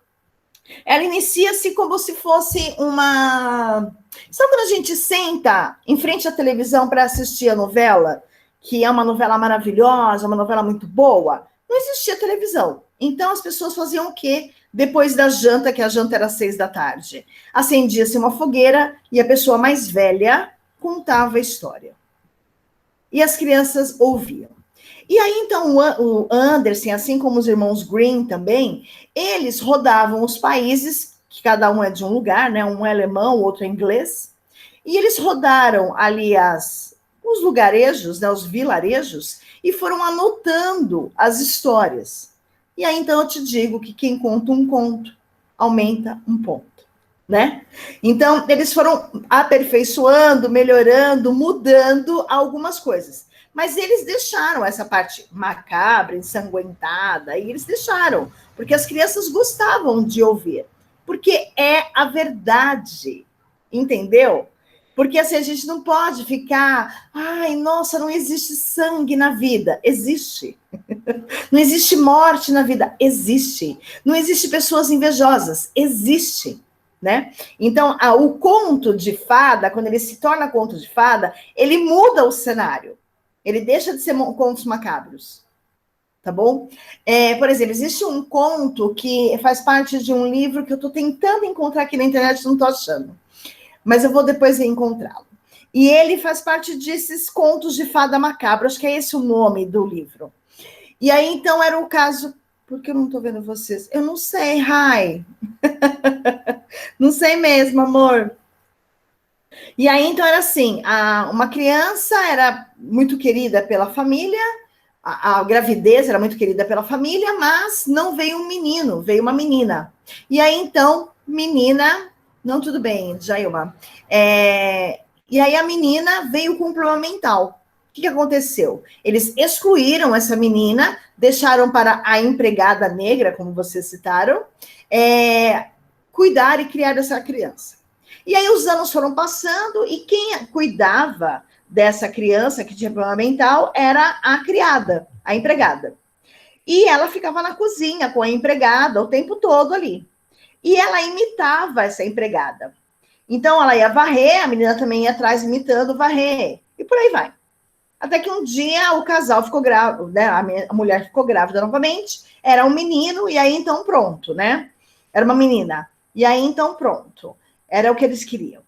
inicia-se como se fosse uma... Sabe quando a gente senta em frente à televisão para assistir a novela, que é uma novela maravilhosa, uma novela muito boa? Não existia televisão. Então, as pessoas faziam o quê? Depois da janta, que a janta era às 6 da tarde, acendia-se uma fogueira e a pessoa mais velha contava a história. E as crianças ouviam. E aí, então, o Andersen, assim como os irmãos Grimm também, eles rodavam os países, que cada um é de um lugar, né? Um é alemão, o outro é inglês, e eles rodaram ali os lugarejos, né? Os vilarejos, e foram anotando as histórias. E aí, então, eu te digo que quem conta um conto, aumenta um ponto, né? Então, eles foram aperfeiçoando, melhorando, mudando algumas coisas. Mas eles deixaram essa parte macabra, ensanguentada, e eles deixaram, porque as crianças gostavam de ouvir, porque é a verdade, entendeu? Porque assim, a gente não pode ficar, ai, nossa, não existe sangue na vida. Existe. Não existe morte na vida. Existe. Não existe pessoas invejosas. Existe. Né? Então, o conto de fada, quando ele se torna conto de fada, ele muda o cenário. Ele deixa de ser contos macabros, tá bom? Por exemplo, existe um conto que faz parte de um livro que eu estou tentando encontrar aqui na internet, não estou achando, mas eu vou depois encontrá-lo. E ele faz parte desses contos de fada macabra, acho que é esse o nome do livro. E aí, então, era o caso... Por que eu não estou vendo vocês? Eu não sei, Rai. Não sei mesmo, amor. E aí, então, era assim, uma criança era muito querida pela família, a gravidez era muito querida pela família, mas não veio um menino, veio uma menina. E aí, então, menina... Não, tudo bem, Jailma. E aí, a menina veio com um problema mental. O que aconteceu? Eles excluíram essa menina, deixaram para a empregada negra, como vocês citaram, cuidar e criar essa criança. E aí os anos foram passando e quem cuidava dessa criança que tinha problema mental era a criada, a empregada. E ela ficava na cozinha com a empregada o tempo todo ali. E ela imitava essa empregada. Então ela ia varrer, a menina também ia atrás imitando varrer. E por aí vai. Até que um dia o casal ficou grávido, né? A mulher ficou grávida novamente, era um menino, e aí então pronto, né? Era uma menina. E aí então pronto. Era o que eles queriam.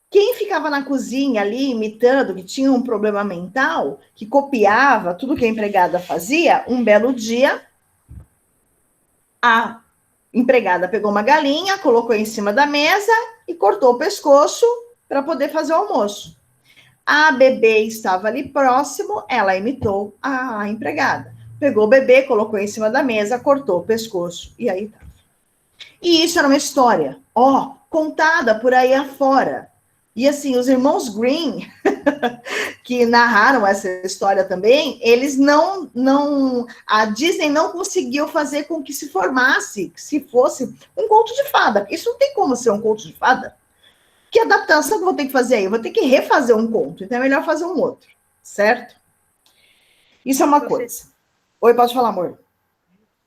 Quem ficava na cozinha ali imitando, que tinha um problema mental, que copiava tudo que a empregada fazia, um belo dia, a empregada pegou uma galinha, colocou em cima da mesa e cortou o pescoço para poder fazer o almoço. A bebê estava ali próximo, ela imitou a empregada. Pegou o bebê, colocou em cima da mesa, cortou o pescoço, e aí tá. E isso era uma história, contada por aí afora. E assim, os irmãos Grimm, que narraram essa história também, eles a Disney não conseguiu fazer com que se formasse, que se fosse um conto de fada. Isso não tem como ser um conto de fada. Que adaptação que eu vou ter que fazer aí? Eu vou ter que refazer um conto, então é melhor fazer um outro, certo? Isso é uma coisa. Oi, pode falar, amor.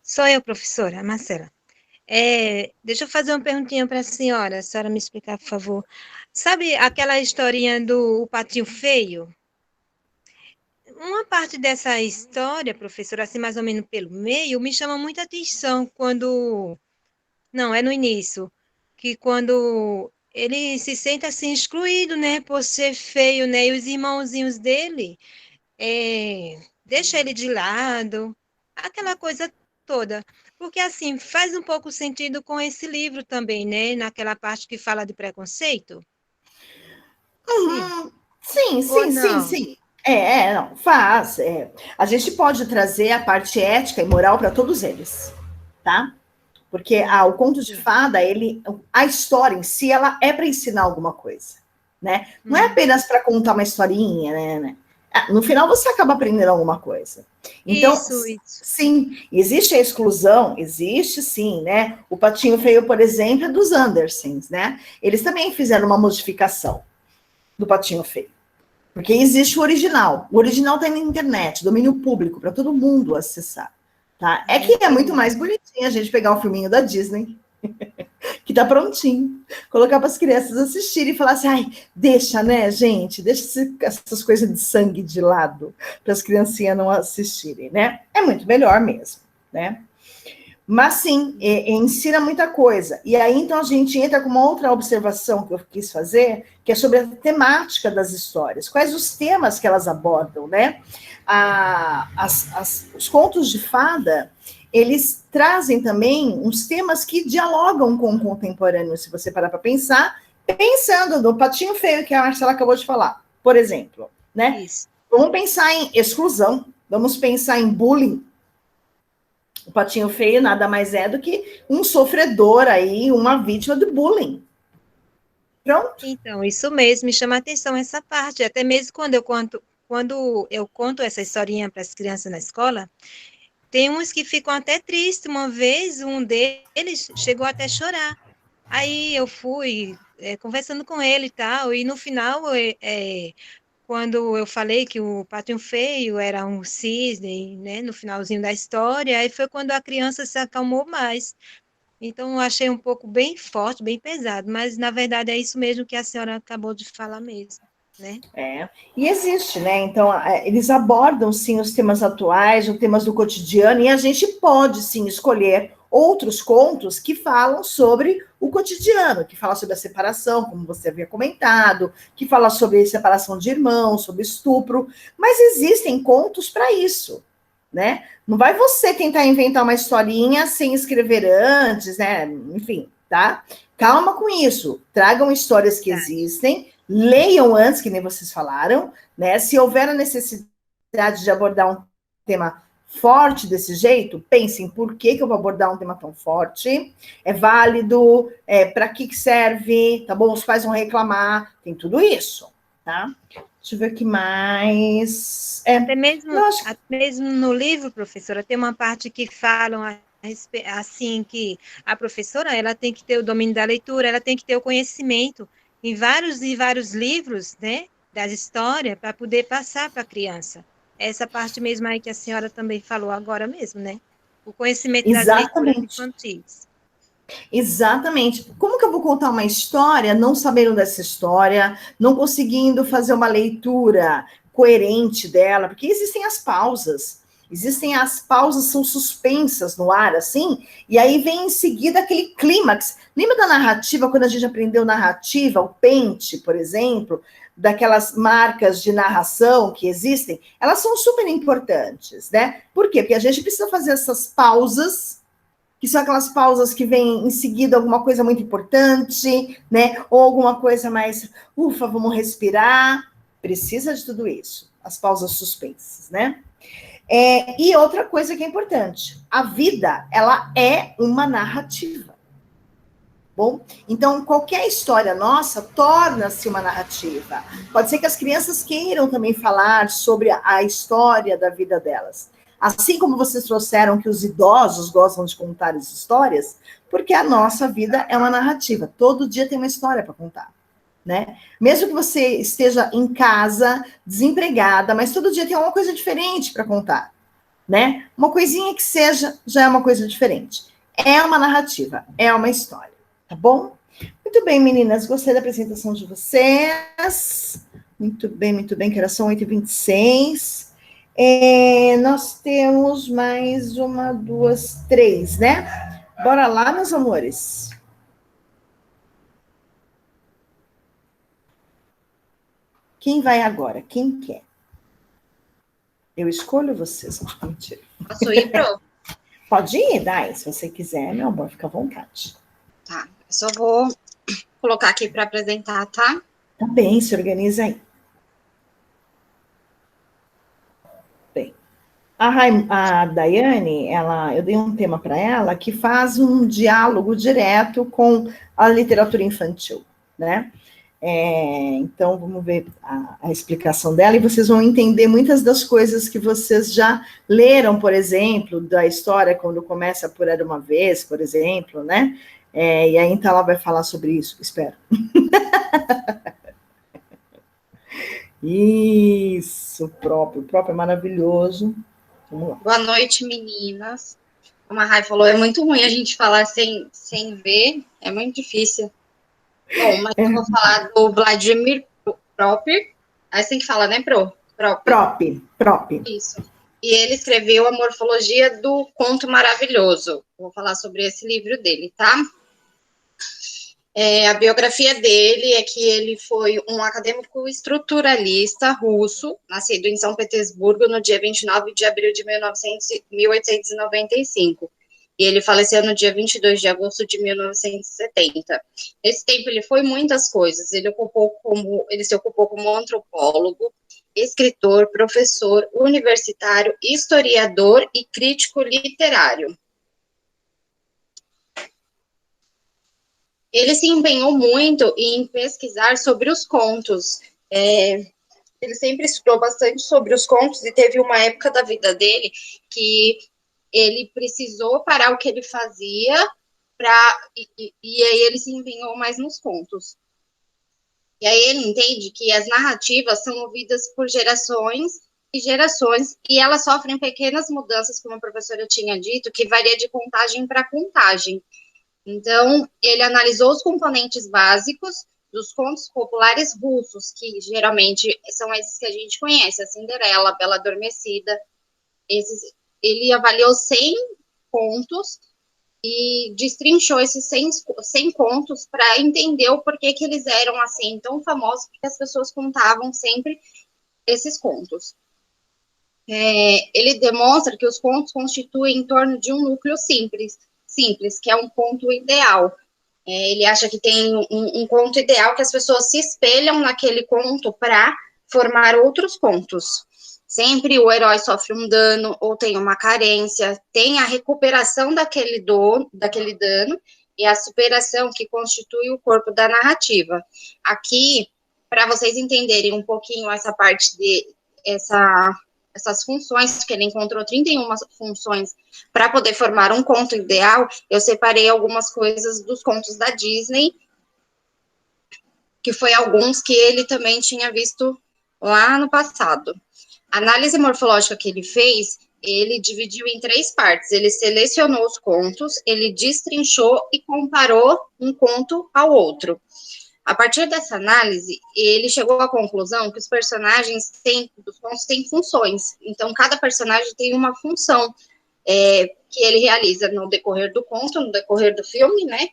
Sou eu, professora, Marcela. Deixa eu fazer uma perguntinha para a senhora me explicar, por favor. Sabe aquela historinha do Patinho Feio? Uma parte dessa história, professora, assim, mais ou menos pelo meio, me chama muita atenção quando... Não, é no início, que quando ele se sente assim excluído, né, por ser feio, né, e os irmãozinhos dele deixa ele de lado, aquela coisa toda. Porque, assim, faz um pouco sentido com esse livro também, né, naquela parte que fala de preconceito. Sim. Não, faz. A gente pode trazer a parte ética e moral para todos eles, tá? Porque o conto de fada, a história em si, ela é para ensinar alguma coisa, né? Não é apenas para contar uma historinha, né? No final você acaba aprendendo alguma coisa. Então, Isso. sim, existe a exclusão, existe sim, né? O Patinho Feio, por exemplo, é dos Andersons, né? Eles também fizeram uma modificação do Patinho Feio. Porque existe o original. O original está na internet, domínio público, para todo mundo acessar. Tá? É que é muito mais bonitinho a gente pegar um filminho da Disney, que tá prontinho, colocar para as crianças assistirem e falar assim, ai, deixa, né, gente? Deixa essas coisas de sangue de lado, para as criancinhas não assistirem, né? É muito melhor mesmo, né? Mas sim, ensina muita coisa. E aí, então, a gente entra com uma outra observação que eu quis fazer, que é sobre a temática das histórias. Quais os temas que elas abordam, né? Os contos de fada, eles trazem também uns temas que dialogam com o contemporâneo, se você parar para pensar, pensando no Patinho Feio, que a Marcela acabou de falar, por exemplo, né? Isso. Vamos pensar em exclusão, vamos pensar em bullying. O Patinho Feio nada mais é do que um sofredor aí, uma vítima do bullying. Pronto. Então, isso mesmo, me chama a atenção essa parte. Até mesmo quando eu conto essa historinha para as crianças na escola, tem uns que ficam até tristes. Uma vez, um deles chegou até a chorar. Aí eu fui conversando com ele e tal, e no final, quando eu falei que o Patinho Feio era um cisne, né, no finalzinho da história, aí foi quando a criança se acalmou mais. Então, eu achei um pouco bem forte, bem pesado, mas na verdade é isso mesmo que a senhora acabou de falar mesmo, né? E existe, né? Então, eles abordam, sim, os temas atuais, os temas do cotidiano, e a gente pode, sim, escolher outros contos que falam sobre o cotidiano, que falam sobre a separação, como você havia comentado, que fala sobre separação de irmãos, sobre estupro, mas existem contos para isso, né? Não vai você tentar inventar uma historinha sem escrever antes, né? Enfim, tá? Calma com isso. Tragam histórias que existem, leiam antes, que nem vocês falaram, né? Se houver a necessidade de abordar um tema forte desse jeito, pensem por que eu vou abordar um tema tão forte, é válido, para que serve, tá bom? Os pais vão reclamar, tem tudo isso, tá? Deixa eu ver o que mais. Até mesmo no livro, professora, tem uma parte que falam assim que a professora ela tem que ter o domínio da leitura, ela tem que ter o conhecimento em vários e vários livros, né, das histórias, para poder passar para a criança. Essa parte mesmo aí que a senhora também falou agora mesmo, né? O conhecimento das leituras infantis. Exatamente. Como que eu vou contar uma história não sabendo dessa história, não conseguindo fazer uma leitura coerente dela? Porque existem as pausas. São suspensas no ar, assim, e aí vem em seguida aquele clímax. Lembra da narrativa, quando a gente aprendeu narrativa, o pente, por exemplo, daquelas marcas de narração que existem? Elas são super importantes, né? Por quê? Porque a gente precisa fazer essas pausas, que são aquelas pausas que vem em seguida alguma coisa muito importante, né? Ou alguma coisa mais, ufa, vamos respirar. Precisa de tudo isso, as pausas suspensas, né? E outra coisa que é importante, a vida, ela é uma narrativa. Bom, então qualquer história nossa torna-se uma narrativa. Pode ser que as crianças queiram também falar sobre a história da vida delas. Assim como vocês trouxeram que os idosos gostam de contar as histórias, porque a nossa vida é uma narrativa. Todo dia tem uma história para contar, né? Mesmo que você esteja em casa, desempregada, mas todo dia tem uma coisa diferente para contar, né? Uma coisinha que seja, já é uma coisa diferente. É uma narrativa, é uma história, tá bom? Muito bem, meninas, gostei da apresentação de vocês. Muito bem, que era só 8h26. Nós temos mais 1, 2, 3, né? Bora lá, meus amores. Quem vai agora? Quem quer? Eu escolho vocês. Mentira. Posso ir, Pro? Pode ir, Dai, se você quiser, meu amor, fica à vontade. Tá, eu só vou colocar aqui para apresentar, tá? Tá bem, se organiza aí. Bem, a Daiane, eu dei um tema para ela que faz um diálogo direto com a literatura infantil, né? Então, vamos ver a explicação dela, e vocês vão entender muitas das coisas que vocês já leram, por exemplo, da história, quando começa por Era Uma Vez, por exemplo, né? E aí, então, ela vai falar sobre isso, espero. Isso, o próprio é maravilhoso. Vamos lá. Boa noite, meninas. Como a Rai falou, é muito ruim a gente falar sem ver, é muito difícil. Bom, mas eu vou falar do Vladimir Proper. Aí você tem que falar, né, Proper. Isso. E ele escreveu A Morfologia do Conto Maravilhoso. Vou falar sobre esse livro dele, tá? A biografia dele é que ele foi um acadêmico estruturalista russo, nascido em São Petersburgo no dia 29 de abril de 1895. E ele faleceu no dia 22 de agosto de 1970. Nesse tempo ele foi muitas coisas. Ele se ocupou como antropólogo, escritor, professor, universitário, historiador e crítico literário. Ele se empenhou muito em pesquisar sobre os contos. Ele sempre estudou bastante sobre os contos e teve uma época da vida dele que ele precisou parar o que ele fazia e aí ele se empenhou mais nos contos. E aí ele entende que as narrativas são ouvidas por gerações e gerações, e elas sofrem pequenas mudanças, como a professora tinha dito, que varia de contagem para contagem. Então, ele analisou os componentes básicos dos contos populares russos, que geralmente são esses que a gente conhece, a Cinderela, a Bela Adormecida. Ele avaliou 100 contos e destrinchou esses 100 contos para entender o porquê que eles eram assim tão famosos, porque as pessoas contavam sempre esses contos. Ele demonstra que os contos constituem em torno de um núcleo simples, que é um conto ideal. Ele acha que tem um conto ideal que as pessoas se espelham naquele conto para formar outros contos. Sempre o herói sofre um dano ou tem uma carência, tem a recuperação daquele dano e a superação que constitui o corpo da narrativa. Aqui, para vocês entenderem um pouquinho essa parte essas funções, que ele encontrou 31 funções para poder formar um conto ideal, eu separei algumas coisas dos contos da Disney, que foi alguns que ele também tinha visto lá no passado. A análise morfológica que ele fez, ele dividiu em 3 partes. Ele selecionou os contos, ele destrinchou e comparou um conto ao outro. A partir dessa análise, ele chegou à conclusão que os personagens dos contos têm funções. Então, cada personagem tem uma função que ele realiza no decorrer do conto, no decorrer do filme, né?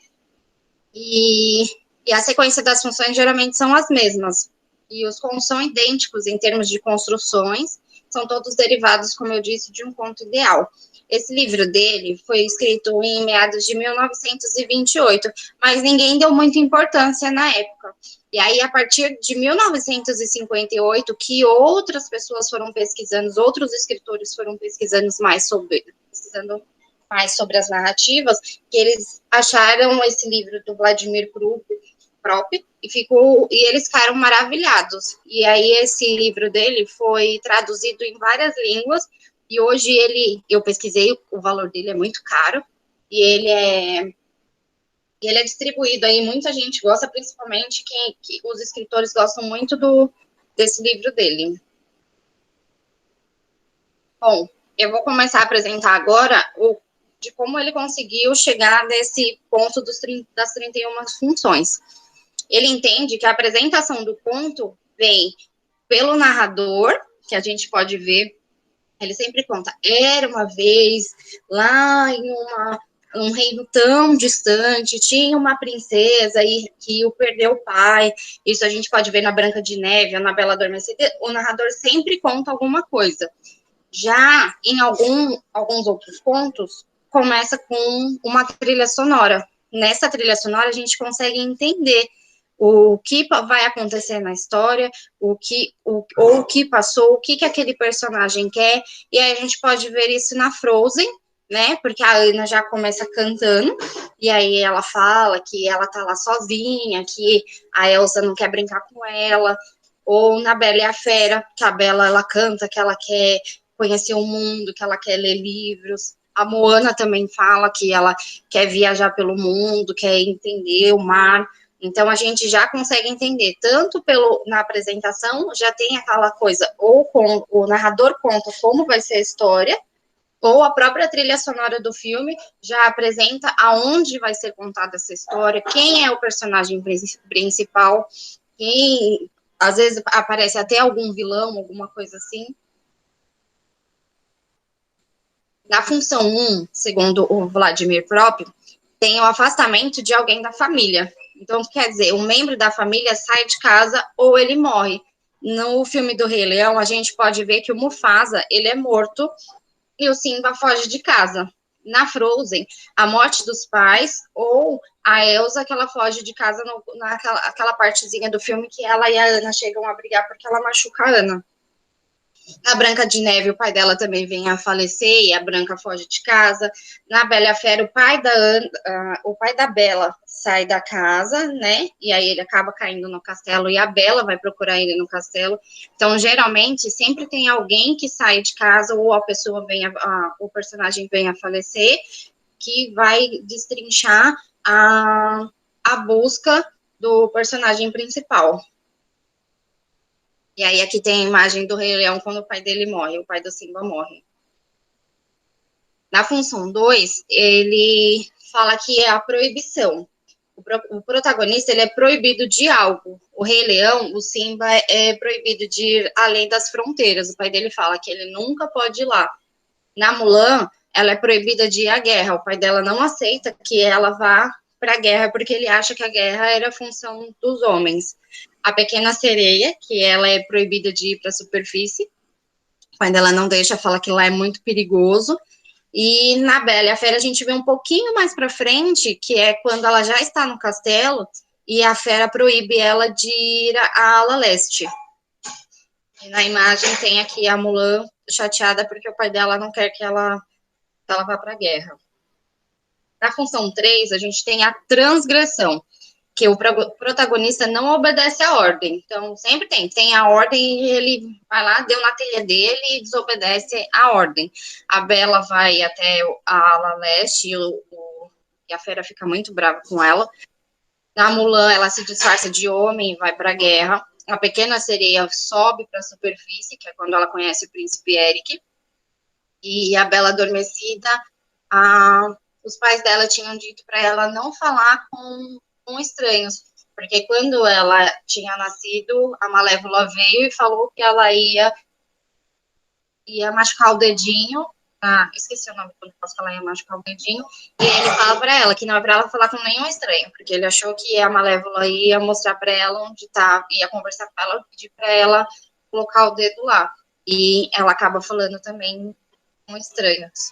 E a sequência das funções geralmente são as mesmas. E os contos são idênticos em termos de construções, são todos derivados, como eu disse, de um conto ideal. Esse livro dele foi escrito em meados de 1928, mas ninguém deu muita importância na época. E aí, a partir de 1958, que outras pessoas foram pesquisando, outros escritores foram pesquisando mais sobre as narrativas, que eles acharam esse livro do Vladimir Proper, e eles ficaram maravilhados. E aí, esse livro dele foi traduzido em várias línguas, e hoje eu pesquisei, o valor dele é muito caro, e ele é distribuído aí, muita gente gosta, principalmente os escritores gostam muito desse livro dele. Bom, eu vou começar a apresentar agora de como ele conseguiu chegar nesse ponto das 31 funções. Ele entende que a apresentação do conto vem pelo narrador, que a gente pode ver. Ele sempre conta, era uma vez, lá em um reino tão distante, tinha uma princesa que perdeu o pai. Isso a gente pode ver na Branca de Neve, ou na Bela Adormecida. O narrador sempre conta alguma coisa. Já em alguns outros contos, começa com uma trilha sonora. Nessa trilha sonora, a gente consegue entender o que vai acontecer na história, o que passou, o que aquele personagem quer, e aí a gente pode ver isso na Frozen, né? Porque a Ana já começa cantando, e aí ela fala que ela tá lá sozinha, que a Elsa não quer brincar com ela, ou na Bela e a Fera, que a Bela, ela canta que ela quer conhecer o mundo, que ela quer ler livros. A Moana também fala que ela quer viajar pelo mundo, quer entender o mar. Então, a gente já consegue entender, tanto na apresentação, já tem aquela coisa, ou o narrador conta como vai ser a história, ou a própria trilha sonora do filme já apresenta aonde vai ser contada essa história, quem é o personagem principal, quem, às vezes aparece até algum vilão, alguma coisa assim. Na função 1, segundo o Vladimir próprio, tem o afastamento de alguém da família. Então, quer dizer, um membro da família sai de casa ou ele morre. No filme do Rei Leão, a gente pode ver que o Mufasa, ele é morto e o Simba foge de casa. Na Frozen, a morte dos pais ou a Elsa, que ela foge de casa naquela partezinha do filme que ela e a Ana chegam a brigar porque ela machuca a Ana. Na Branca de Neve, o pai dela também vem a falecer e a Branca foge de casa. Na Bela e a Fera, o pai da Bela sai da casa, né? E aí ele acaba caindo no castelo e a Bela vai procurar ele no castelo. Então, geralmente, sempre tem alguém que sai de casa ou a pessoa o personagem vem a falecer, que vai destrinchar a busca do personagem principal. E aí aqui tem a imagem do Rei Leão quando o pai dele morre, o pai do Simba morre. Na função 2, ele fala que é a proibição. O protagonista, ele é proibido de algo. O Rei Leão, o Simba, é proibido de ir além das fronteiras. O pai dele fala que ele nunca pode ir lá. Na Mulan, ela é proibida de ir à guerra. O pai dela não aceita que ela vá para a guerra, porque ele acha que a guerra era a função dos homens. A Pequena Sereia, que ela é proibida de ir para a superfície. O pai dela não deixa, fala que lá é muito perigoso. E na Bela e a Fera a gente vê um pouquinho mais para frente, que é quando ela já está no castelo e a Fera proíbe ela de ir à ala leste. E na imagem tem aqui a Mulan chateada porque o pai dela não quer que ela vá para a guerra. Na função 3, a gente tem a transgressão, que o protagonista não obedece à ordem. Então, sempre tem a ordem e ele vai lá, deu na telha dele e desobedece à ordem. A Bela vai até a ala leste e a Fera fica muito brava com ela. Na Mulan, ela se disfarça de homem e vai para a guerra. A Pequena Sereia sobe para a superfície, que é quando ela conhece o príncipe Eric. E a Bela Adormecida, os pais dela tinham dito para ela não falar com estranhos, porque quando ela tinha nascido, a Malévola veio e falou que ela ia machucar o dedinho, esqueci o nome do negócio que ela ia machucar o dedinho, e ele fala para ela que não é para ela falar com nenhum estranho, porque ele achou que a Malévola ia mostrar para ela onde está, ia conversar com ela, pedir para ela colocar o dedo lá, e ela acaba falando também com estranhos.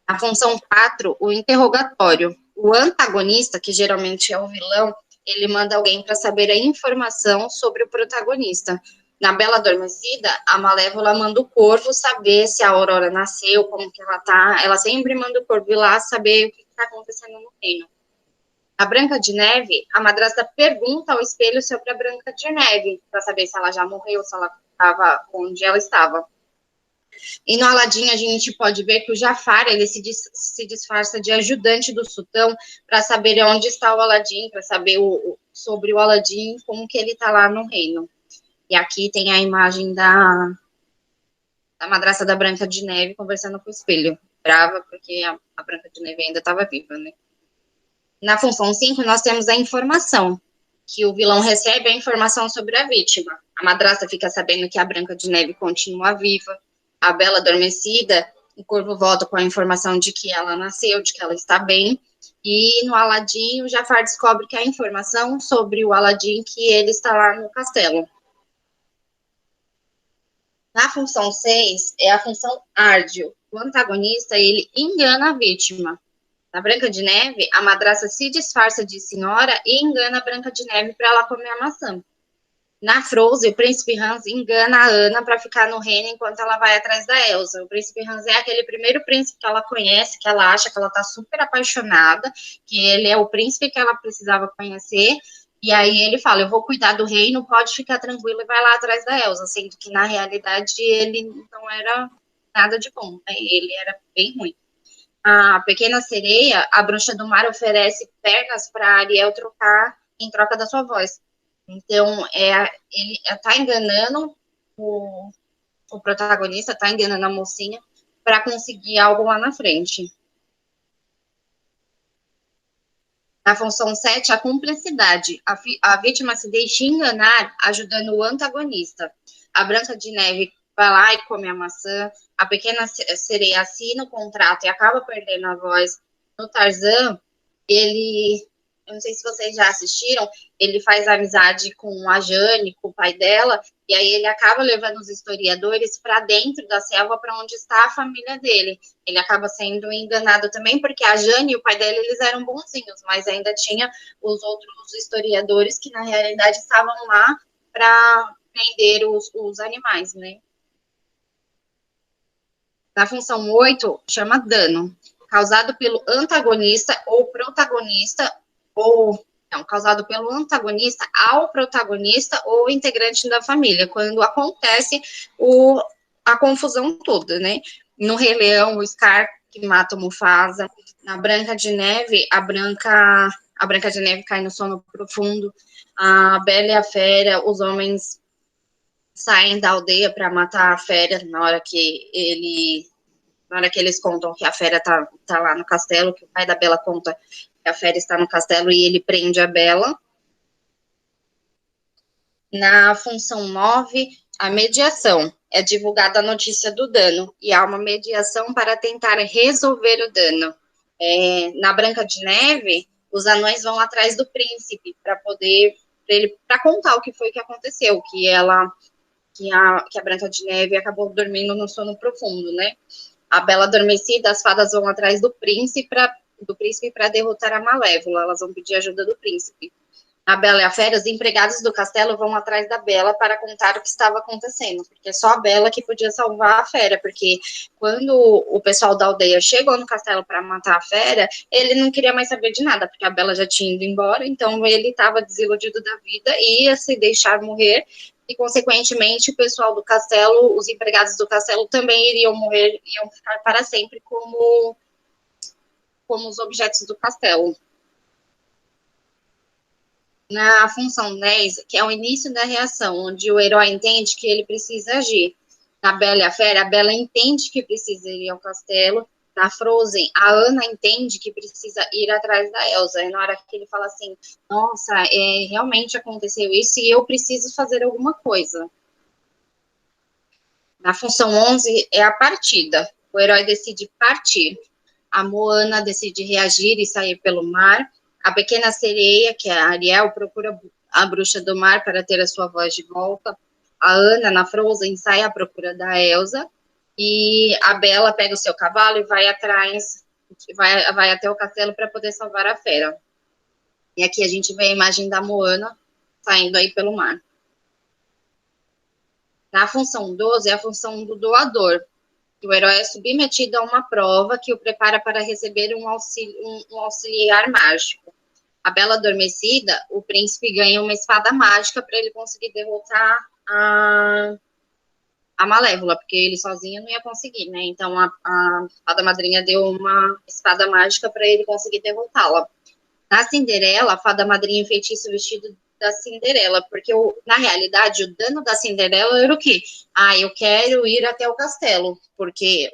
A função 4, o interrogatório. O antagonista, que geralmente é o vilão, ele manda alguém para saber a informação sobre o protagonista. Na Bela Adormecida, a Malévola manda o Corvo saber se a Aurora nasceu, como que ela tá. Ela sempre manda o Corvo ir lá saber o que está acontecendo no reino. Na Branca de Neve, a madrasta pergunta ao espelho sobre a Branca de Neve, para saber se ela já morreu, se ela estava onde ela estava. E no Aladim a gente pode ver que o Jafar, ele se disfarça de ajudante do sultão para saber onde está o Aladim, para saber sobre o Aladim, como que ele está lá no reino. E aqui tem a imagem da madrasta da Branca de Neve conversando com o espelho, brava porque a Branca de Neve ainda estava viva, né? Na função 5, nós temos a informação, que o vilão recebe a informação sobre a vítima. A madrasta fica sabendo que a Branca de Neve continua viva. A Bela Adormecida, o Corvo volta com a informação de que ela nasceu, de que ela está bem. E no Aladim, o Jafar descobre que a informação sobre o Aladim, que ele está lá no castelo. Na função 6, é a função árdil. O antagonista, ele engana a vítima. Na Branca de Neve, a madraça se disfarça de senhora e engana a Branca de Neve para ela comer a maçã. Na Frozen, o príncipe Hans engana a Anna para ficar no reino enquanto ela vai atrás da Elsa. O príncipe Hans é aquele primeiro príncipe que ela conhece, que ela acha que ela tá super apaixonada, que ele é o príncipe que ela precisava conhecer. E aí ele fala, eu vou cuidar do reino, pode ficar tranquilo e vai lá atrás da Elsa, sendo que na realidade ele não era nada de bom, né? Ele era bem ruim. A Pequena Sereia, a Bruxa do Mar oferece pernas para Ariel trocar em troca da sua voz. Então, ele está enganando o protagonista, está enganando a mocinha para conseguir algo lá na frente. Na função 7, a cumplicidade. A vítima se deixa enganar ajudando o antagonista. A Branca de Neve vai lá e come a maçã. A Pequena Sereia assina o contrato e acaba perdendo a voz. No Tarzan, eu não sei se vocês já assistiram, ele faz amizade com a Jane, com o pai dela, e aí ele acaba levando os historiadores para dentro da selva, para onde está a família dele. Ele acaba sendo enganado também, porque a Jane e o pai dela, eles eram bonzinhos, mas ainda tinha os outros historiadores que, na realidade, estavam lá para prender os animais, né? Na função 8, chama dano, causado pelo antagonista ou protagonista, causado pelo antagonista ao protagonista ou integrante da família, quando acontece a confusão toda, né? No Rei Leão, o Scar que mata o Mufasa, na Branca de Neve, a Branca de Neve cai no sono profundo, a Bela e a Fera, os homens saem da aldeia para matar a fera na hora que eles contam que a fera tá lá no castelo, que o pai da Bela conta que a fera está no castelo e ele prende a Bela. Na função 9, a mediação. É divulgada a notícia do dano e há uma mediação para tentar resolver o dano. Na Branca de Neve, os anões vão atrás do príncipe para contar o que foi que aconteceu, que a Branca de Neve acabou dormindo no sono profundo, né? A Bela Adormecida, as fadas vão atrás do príncipe para derrotar a Malévola. Elas vão pedir ajuda do príncipe. A Bela e a Fera, os empregados do castelo vão atrás da Bela para contar o que estava acontecendo, porque é só a Bela que podia salvar a Fera, porque quando o pessoal da aldeia chegou no castelo para matar a Fera, ele não queria mais saber de nada, porque a Bela já tinha ido embora, então ele estava desiludido da vida e ia se deixar morrer, e, consequentemente, o pessoal do castelo, os empregados do castelo também iriam morrer, iam ficar para sempre como os objetos do castelo. Na função 10, que é o início da reação, onde o herói entende que ele precisa agir. Na Bela e a Fera, a Bela entende que precisa ir ao castelo. Na Frozen, a Anna entende que precisa ir atrás da Elsa. E na hora que ele fala assim, nossa, realmente aconteceu isso e eu preciso fazer alguma coisa. Na função 11, é a partida. O herói decide partir. A Moana decide reagir e sair pelo mar. A Pequena Sereia, que é a Ariel, procura a Bruxa do Mar para ter a sua voz de volta. A Anna, na Frozen, sai à procura da Elsa. E a Bela pega o seu cavalo e vai atrás, vai até o castelo para poder salvar a fera. E aqui a gente vê a imagem da Moana saindo aí pelo mar. Na função 12, é a função do doador. O herói é submetido a uma prova que o prepara para receber um auxiliar mágico. A Bela Adormecida, o príncipe ganha uma espada mágica para ele conseguir derrotar a Malévola, porque ele sozinho não ia conseguir, né? Então a fada madrinha deu uma espada mágica para ele conseguir derrotá-la. Na Cinderela, a fada madrinha enfeitiça o vestido da Cinderela, porque na realidade o dano da Cinderela era o quê? Eu quero ir até o castelo, porque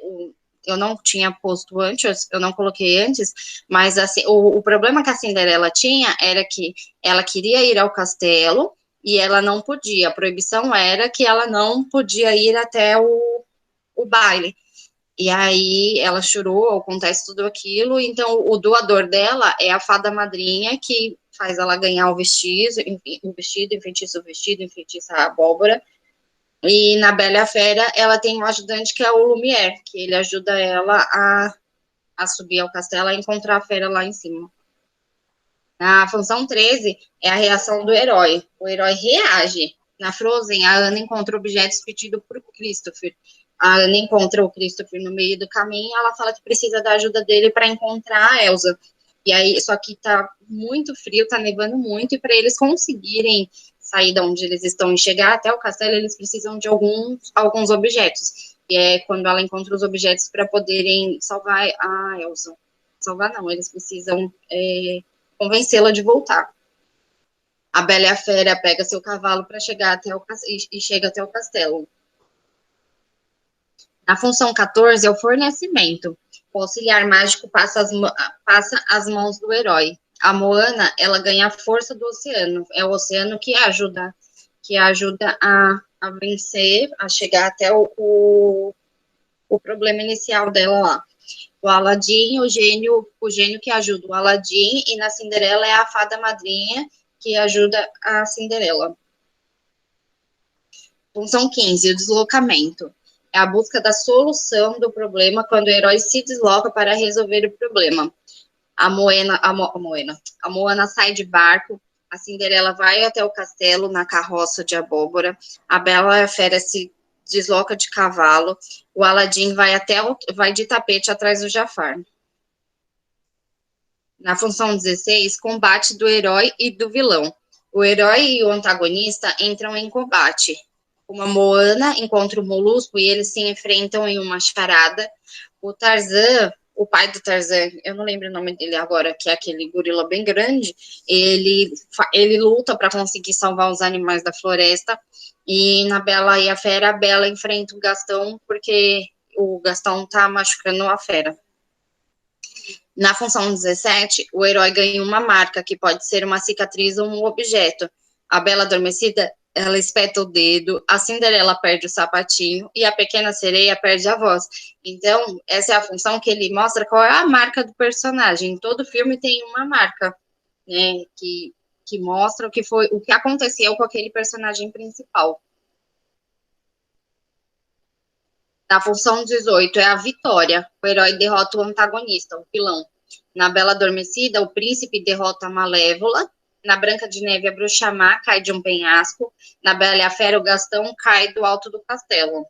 eu não tinha posto antes, eu não coloquei antes, mas assim, o problema que a Cinderela tinha era que ela queria ir ao castelo e ela não podia. A proibição era que ela não podia ir até o baile. E aí ela chorou, acontece tudo aquilo, então o doador dela é a fada madrinha que faz ela ganhar o vestido, enfeitiça o vestido, enfeitiça a abóbora. E na Bela e a Fera, ela tem um ajudante que é o Lumière, que ele ajuda ela a subir ao castelo e encontrar a fera lá em cima. Na função 13, é a reação do herói. O herói reage. Na Frozen, a Anna encontra objetos pedidos por Christopher. A Anna encontra o Christopher no meio do caminho e ela fala que precisa da ajuda dele para encontrar a Elsa. E aí, só que tá muito frio, tá nevando muito, e para eles conseguirem sair de onde eles estão e chegar até o castelo, eles precisam de alguns objetos. E é quando ela encontra os objetos para poderem salvar a Elsa. Salvar não, eles precisam convencê-la de voltar. A Bela e a Fera pega seu cavalo para chegar até e chega até o castelo. Na função 14 é o fornecimento. O auxiliar mágico passa as mãos do herói. A Moana, ela ganha a força do oceano. É o oceano que ajuda a vencer, a chegar até o problema inicial dela lá. O Aladim, o gênio que ajuda o Aladim, e na Cinderela é a fada madrinha que ajuda a Cinderela. Função 15, o deslocamento. É a busca da solução do problema quando o herói se desloca para resolver o problema. A Moana sai de barco, a Cinderela vai até o castelo na carroça de abóbora, a Bela e a Fera se desloca de cavalo, o Aladim vai de tapete atrás do Jafar. Na função 16, combate do herói e do vilão. O herói e o antagonista entram em combate. Uma Moana encontra o Molusco e eles se enfrentam em uma charada. O Tarzan, o pai do Tarzan, eu não lembro o nome dele agora, que é aquele gorila bem grande, ele luta para conseguir salvar os animais da floresta. E na Bela e a Fera, a Bela enfrenta o Gastão, porque o Gastão tá machucando a Fera. Na função 17, o herói ganha uma marca, que pode ser uma cicatriz ou um objeto. A Bela Adormecida, ela espeta o dedo, a Cinderela perde o sapatinho e a Pequena Sereia perde a voz. Então, essa é a função que ele mostra qual é a marca do personagem. Todo filme tem uma marca, né, que mostra o que aconteceu com aquele personagem principal. Na função 18 é a vitória. O herói derrota o antagonista, o vilão. Na Bela Adormecida, o príncipe derrota a Malévola. Na Branca de Neve, a Bruxa Má cai de um penhasco. Na Bela e a Fera, o Gastão cai do alto do castelo.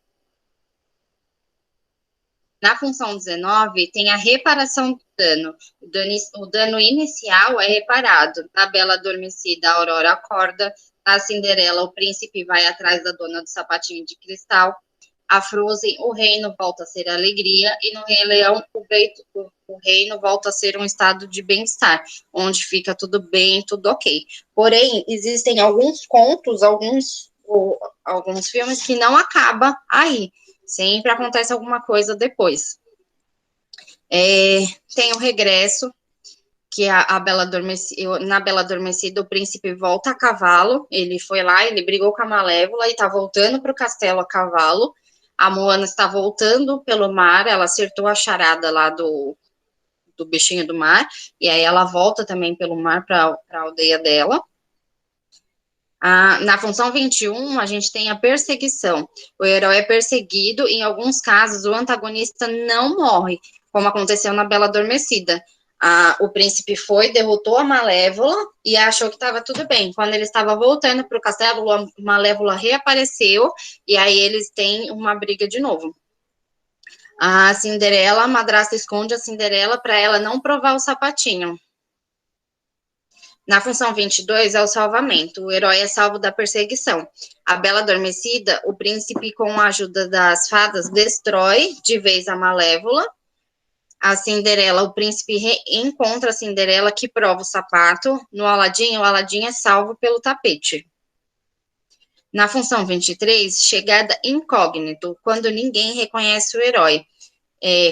Na função 19, tem a reparação do dano. O dano inicial é reparado. Na Bela Adormecida, a Aurora acorda. Na Cinderela, o príncipe vai atrás da dona do sapatinho de cristal. A Frozen, o reino volta a ser alegria, e no Rei Leão, o reino volta a ser um estado de bem-estar, onde fica tudo bem, tudo ok. Porém, existem alguns contos, alguns filmes que não acabam aí. Sempre acontece alguma coisa depois. Tem o regresso, que na Bela Adormecida, o príncipe volta a cavalo. Ele foi lá, ele brigou com a Malévola e está voltando para o castelo a cavalo. A Moana está voltando pelo mar, ela acertou a charada lá do bichinho do mar, e aí ela volta também pelo mar para a aldeia dela. Na função 21, a gente tem a perseguição. O herói é perseguido, e em alguns casos o antagonista não morre, como aconteceu na Bela Adormecida. O príncipe derrotou a Malévola e achou que estava tudo bem. Quando ele estava voltando para o castelo, a Malévola reapareceu e aí eles têm uma briga de novo. A Cinderela, a madrasta esconde a Cinderela para ela não provar o sapatinho. Na função 22 é o salvamento. O herói é salvo da perseguição. A Bela Adormecida, o príncipe, com a ajuda das fadas, destrói de vez a Malévola. A Cinderela, o príncipe encontra a Cinderela, que prova o sapato. No Aladim, o Aladim é salvo pelo tapete. Na função 23, chegada incógnito, quando ninguém reconhece o herói.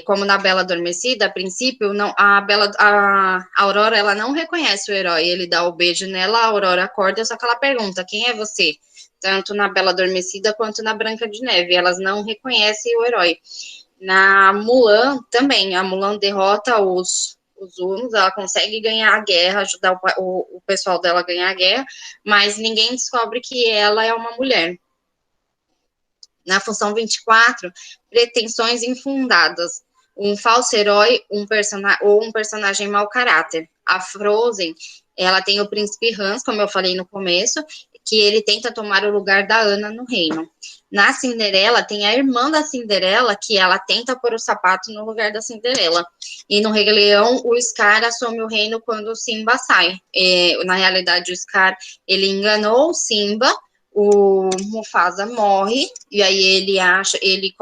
Como na Bela Adormecida, a princípio, a Aurora ela não reconhece o herói. Ele dá o beijo nela, a Aurora acorda, só que ela pergunta, quem é você? Tanto na Bela Adormecida quanto na Branca de Neve. Elas não reconhecem o herói. Na Mulan, também, a Mulan derrota os Hunos, ela consegue ganhar a guerra, ajudar o pessoal dela a ganhar a guerra, mas ninguém descobre que ela é uma mulher. Na função 24, pretensões infundadas. Um falso herói ou um personagem mau caráter. A Frozen, ela tem o príncipe Hans, como eu falei no começo, que ele tenta tomar o lugar da Ana no reino. Na Cinderela, tem a irmã da Cinderela, que ela tenta pôr o sapato no lugar da Cinderela. E no Rei Leão, o Scar assume o reino quando o Simba sai. Na realidade, o Scar, ele enganou o Simba, o Mufasa morre, e aí ele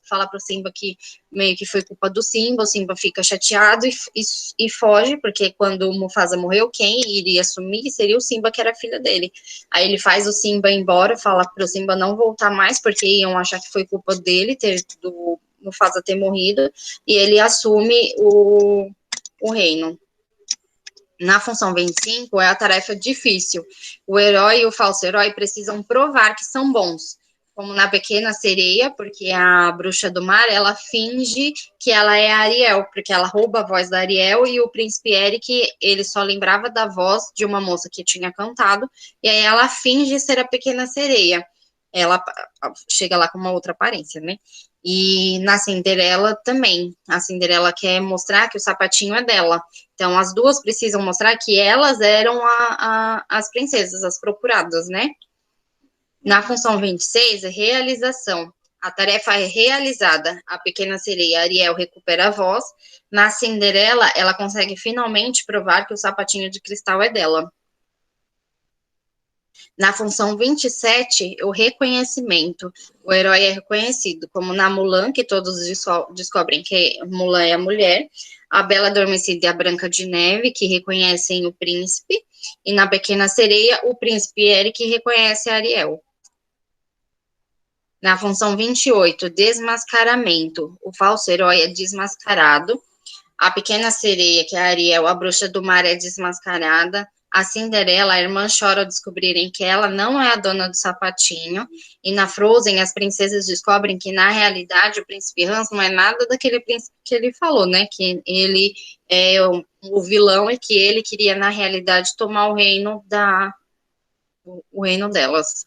fala pro Simba que meio que foi culpa do Simba, o Simba fica chateado e foge, porque quando o Mufasa morreu, quem iria assumir seria o Simba, que era filha dele. Aí ele faz o Simba ir embora, fala pro Simba não voltar mais, porque iam achar que foi culpa dele, do Mufasa ter morrido, e ele assume o reino. Na função 25, é a tarefa difícil. O herói e o falso herói precisam provar que são bons. Como na Pequena Sereia, porque a bruxa do mar, ela finge que ela é a Ariel, porque ela rouba a voz da Ariel, e o príncipe Eric, ele só lembrava da voz de uma moça que tinha cantado, e aí ela finge ser a Pequena Sereia. Ela chega lá com uma outra aparência, né? E na Cinderela também. A Cinderela quer mostrar que o sapatinho é dela. Então, as duas precisam mostrar que elas eram as princesas, as procuradas, né? Na função 26, é realização. A tarefa é realizada. A Pequena Sereia, Ariel, recupera a voz. Na Cinderela, ela consegue finalmente provar que o sapatinho de cristal é dela. Na função 27, o reconhecimento. O herói é reconhecido, como na Mulan, que todos descobrem que Mulan é a mulher, a Bela Adormecida e a Branca de Neve, que reconhecem o príncipe, e na Pequena Sereia, o príncipe Eric reconhece a Ariel. Na função 28, desmascaramento. O falso herói é desmascarado. A Pequena Sereia, que é a Ariel, a bruxa do mar, é desmascarada. A Cinderela, a irmã, chora ao descobrirem que ela não é a dona do sapatinho. E na Frozen, as princesas descobrem que, na realidade, o príncipe Hans não é nada daquele príncipe que ele falou, né? Que ele é o vilão e que ele queria, na realidade, tomar o reino delas.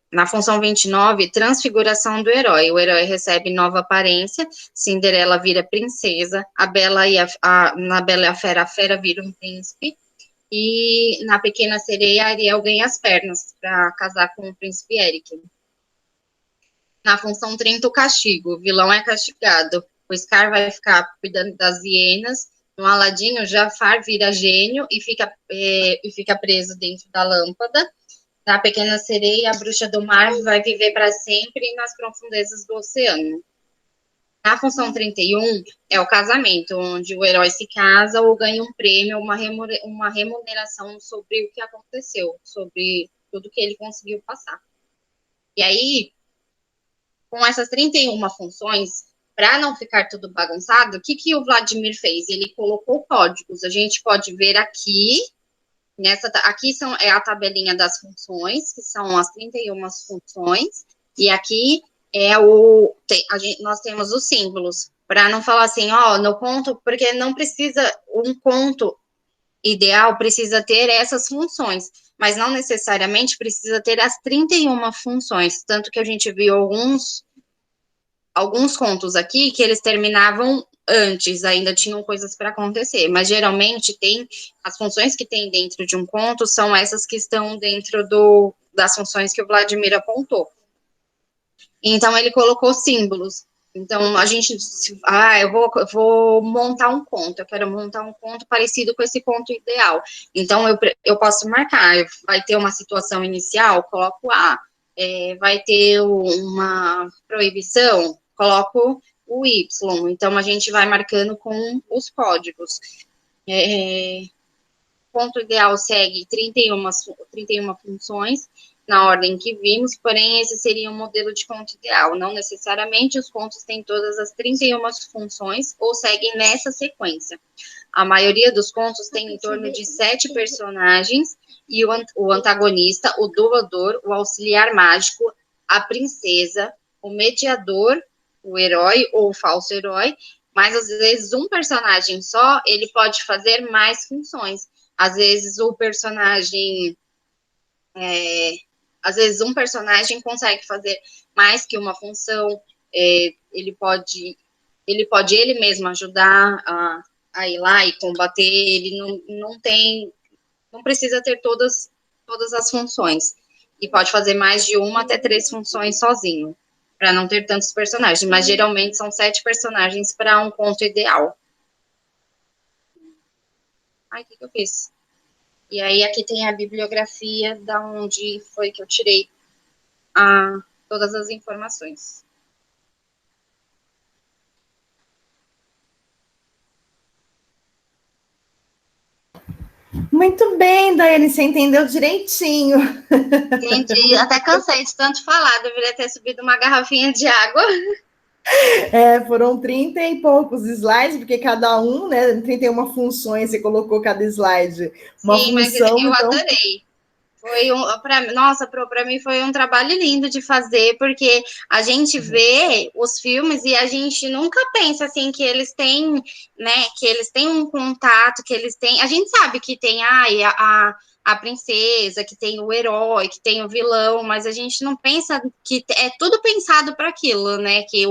Na função 29, transfiguração do herói. O herói recebe nova aparência, Cinderela vira princesa, na Bela e a Fera vira um príncipe, e na Pequena Sereia, Ariel ganha as pernas para casar com o príncipe Eric. Na função 30, o castigo. O vilão é castigado. O Scar vai ficar cuidando das hienas. No Aladim, o Jafar vira gênio e fica preso dentro da lâmpada. Na Pequena Sereia, a bruxa do mar vai viver para sempre nas profundezas do oceano. Na função 31, é o casamento, onde o herói se casa ou ganha um prêmio, uma remuneração sobre o que aconteceu, sobre tudo que ele conseguiu passar. E aí, com essas 31 funções, para não ficar tudo bagunçado, o que o Vladimir fez? Ele colocou códigos. A gente pode ver aqui. Aqui é a tabelinha das funções, que são as 31 funções, e aqui nós temos os símbolos, para não falar assim, no conto, porque não precisa, um conto ideal precisa ter essas funções, mas não necessariamente precisa ter as 31 funções, tanto que a gente viu alguns contos aqui que eles terminavam antes, ainda tinham coisas para acontecer, mas geralmente as funções que tem dentro de um conto são essas que estão dentro das funções que o Vladimir apontou. Então, ele colocou símbolos. Então, a gente, eu vou montar um conto, eu quero montar um conto parecido com esse conto ideal. Então, eu posso marcar, vai ter uma situação inicial, coloco A, vai ter uma proibição, coloco o Y. Então, a gente vai marcando com os códigos. O conto ideal segue 31 funções, na ordem que vimos, porém, esse seria um modelo de conto ideal. Não necessariamente os contos têm todas as 31 funções ou seguem nessa sequência. A maioria dos contos tem em torno de 7 personagens, e o antagonista, o dublador, o auxiliar mágico, a princesa, o mediador, o herói ou o falso herói, mas às vezes um personagem só, ele pode fazer mais funções. Às vezes um personagem consegue fazer mais que uma função, ele pode ele mesmo ajudar a ir lá e combater, ele não precisa ter todas as funções. E pode fazer mais de 1 até 3 funções sozinho, para não ter tantos personagens. Mas geralmente são 7 personagens para um conto ideal. Ai, o que eu fiz? E aí aqui tem a bibliografia da onde foi que eu tirei todas as informações. Muito bem, Daiane, você entendeu direitinho. Entendi, até cansei de tanto falar, deveria ter subido uma garrafinha de água. Foram 30 e poucos slides, porque cada um, né, 31 funções, você colocou cada slide uma Sim, função. Mas eu então... adorei. Para mim foi um trabalho lindo de fazer, porque a gente vê os filmes e a gente nunca pensa assim que eles têm, né, que eles têm um contato, que eles têm, a gente sabe que tem a princesa, que tem o herói, que tem o vilão, mas a gente não pensa que é tudo pensado para aquilo, né? Que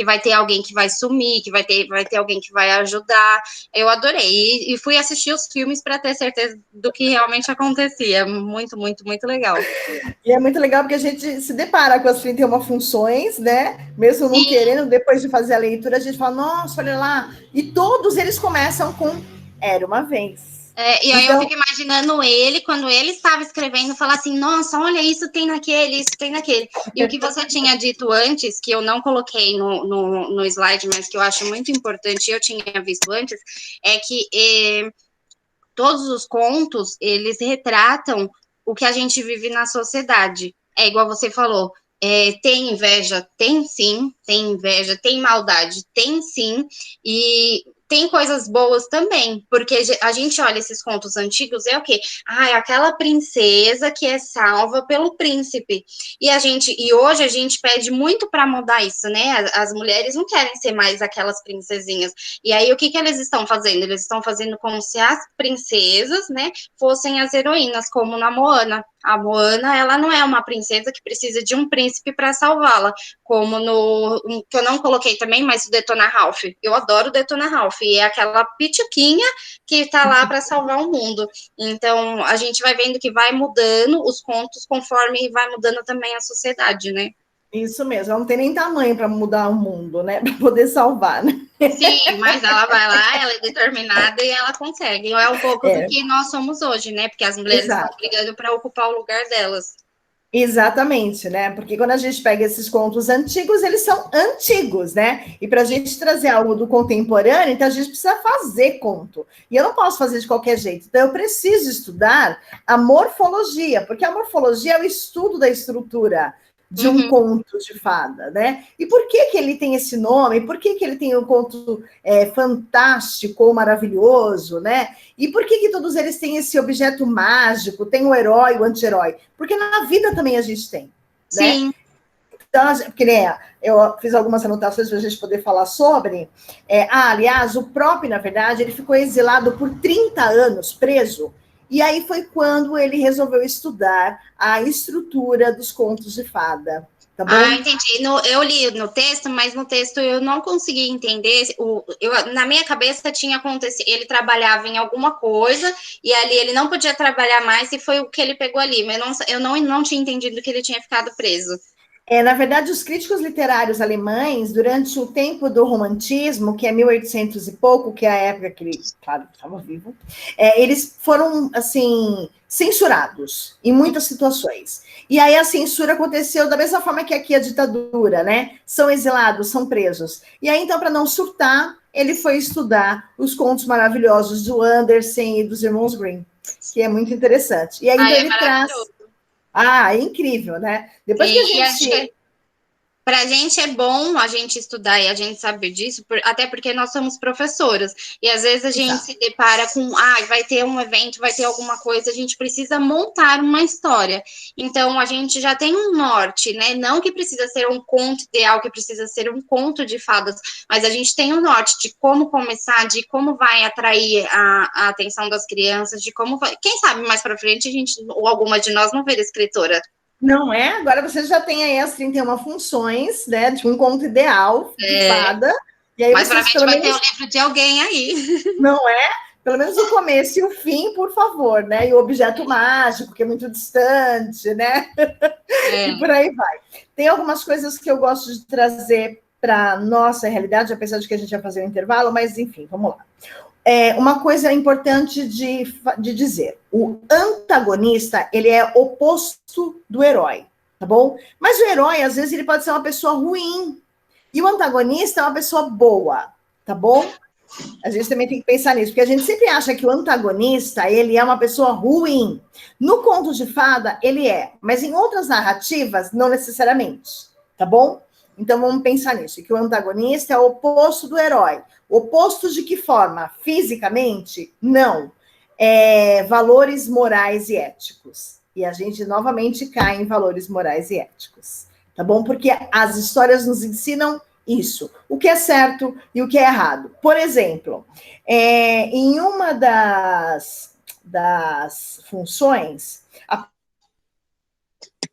vai ter alguém que vai sumir, que vai ter alguém que vai ajudar. Eu adorei. E fui assistir os filmes para ter certeza do que realmente acontecia. Muito, muito, muito legal. E é muito legal porque a gente se depara com as 31 funções, né? Mesmo não querendo, depois de fazer a leitura, a gente fala, nossa, olha lá. E todos eles começam com Era uma Vez. E aí eu fico imaginando ele, quando ele estava escrevendo, falar assim, nossa, olha, isso tem naquele. E o que você tinha dito antes, que eu não coloquei no slide, mas que eu acho muito importante, eu tinha visto antes, é que todos os contos, eles retratam o que a gente vive na sociedade. É igual você falou, tem inveja? Tem sim, tem inveja, tem maldade? Tem sim, e tem coisas boas também, porque a gente olha esses contos antigos, é o quê? É aquela princesa que é salva pelo príncipe, e hoje a gente pede muito para mudar isso, né? As mulheres não querem ser mais aquelas princesinhas, e aí o que eles estão fazendo? Eles estão fazendo como se as princesas, né, fossem as heroínas, como na Moana. A Moana, ela não é uma princesa que precisa de um príncipe para salvá-la, como que eu não coloquei também, mas o Detona Ralph. Eu adoro o Detona Ralph, e é aquela pituquinha que está lá para salvar o mundo. Então, a gente vai vendo que vai mudando os contos conforme vai mudando também a sociedade, né? Isso mesmo, ela não tem nem tamanho para mudar o mundo, né? Para poder salvar, né? Sim, mas ela vai lá, ela é determinada e ela consegue. É um pouco do que nós somos hoje, né? Porque as mulheres estão brigando para ocupar o lugar delas. Exatamente, né? Porque quando a gente pega esses contos antigos, eles são antigos, né? E para a gente trazer algo do contemporâneo, então a gente precisa fazer conto. E eu não posso fazer de qualquer jeito. Então eu preciso estudar a morfologia, porque a morfologia é o estudo da estrutura de um conto de fada, né? E por que ele tem esse nome? Por que ele tem um conto fantástico ou maravilhoso, né? E por que todos eles têm esse objeto mágico, tem o herói, o anti-herói? Porque na vida também a gente tem, né? Sim. Então, porque, né, eu fiz algumas anotações para a gente poder falar sobre. Aliás, o próprio, na verdade, ele ficou exilado por 30 anos, preso. E aí foi quando ele resolveu estudar a estrutura dos contos de fada. Tá bom? Entendi. Eu li no texto, mas no texto eu não consegui entender. Na minha cabeça tinha acontecido, ele trabalhava em alguma coisa, e ali ele não podia trabalhar mais, e foi o que ele pegou ali. Mas eu não tinha entendido que ele tinha ficado preso. Na verdade, os críticos literários alemães, durante o tempo do romantismo, que é 1800 e pouco, que é a época que ele, claro, estava vivo, eles foram, assim, censurados em muitas situações. E aí a censura aconteceu da mesma forma que aqui a ditadura, né? São exilados, são presos. E aí, então, para não surtar, ele foi estudar os contos maravilhosos do Andersen e dos irmãos Grimm, que é muito interessante. E aí, então, ele traz... é incrível, né? Depois que a gente... Para a gente é bom a gente estudar e a gente saber disso, até porque nós somos professoras. E às vezes a gente se depara com, vai ter um evento, vai ter alguma coisa, a gente precisa montar uma história. Então a gente já tem um norte, né? Não que precisa ser um conto ideal, que precisa ser um conto de fadas, mas a gente tem um norte de como começar, de como vai atrair a atenção das crianças, de como vai. Quem sabe mais para frente a gente, ou alguma de nós, não ver escritora. Não é? Agora você já tem aí as 31 funções, né? De um conto ideal de fada. E aí mas provavelmente vai ter o livro de alguém aí. Não é? Pelo menos o começo e o fim, por favor, né? E o objeto mágico, que é muito distante, né? E por aí vai. Tem algumas coisas que eu gosto de trazer para a nossa realidade, apesar de que a gente vai fazer um intervalo, mas enfim, vamos lá. Uma coisa importante de dizer, o antagonista, ele é oposto do herói, tá bom? Mas o herói, às vezes, ele pode ser uma pessoa ruim, e o antagonista é uma pessoa boa, tá bom? A gente também tem que pensar nisso, porque a gente sempre acha que o antagonista, ele é uma pessoa ruim. No conto de fada, ele é, mas em outras narrativas, não necessariamente, tá bom? Então, vamos pensar nisso, que o antagonista é o oposto do herói. Oposto de que forma? Fisicamente? Não. Valores morais e éticos. E a gente, novamente, cai em valores morais e éticos, tá bom? Porque as histórias nos ensinam isso, o que é certo e o que é errado. Por exemplo, em uma das funções,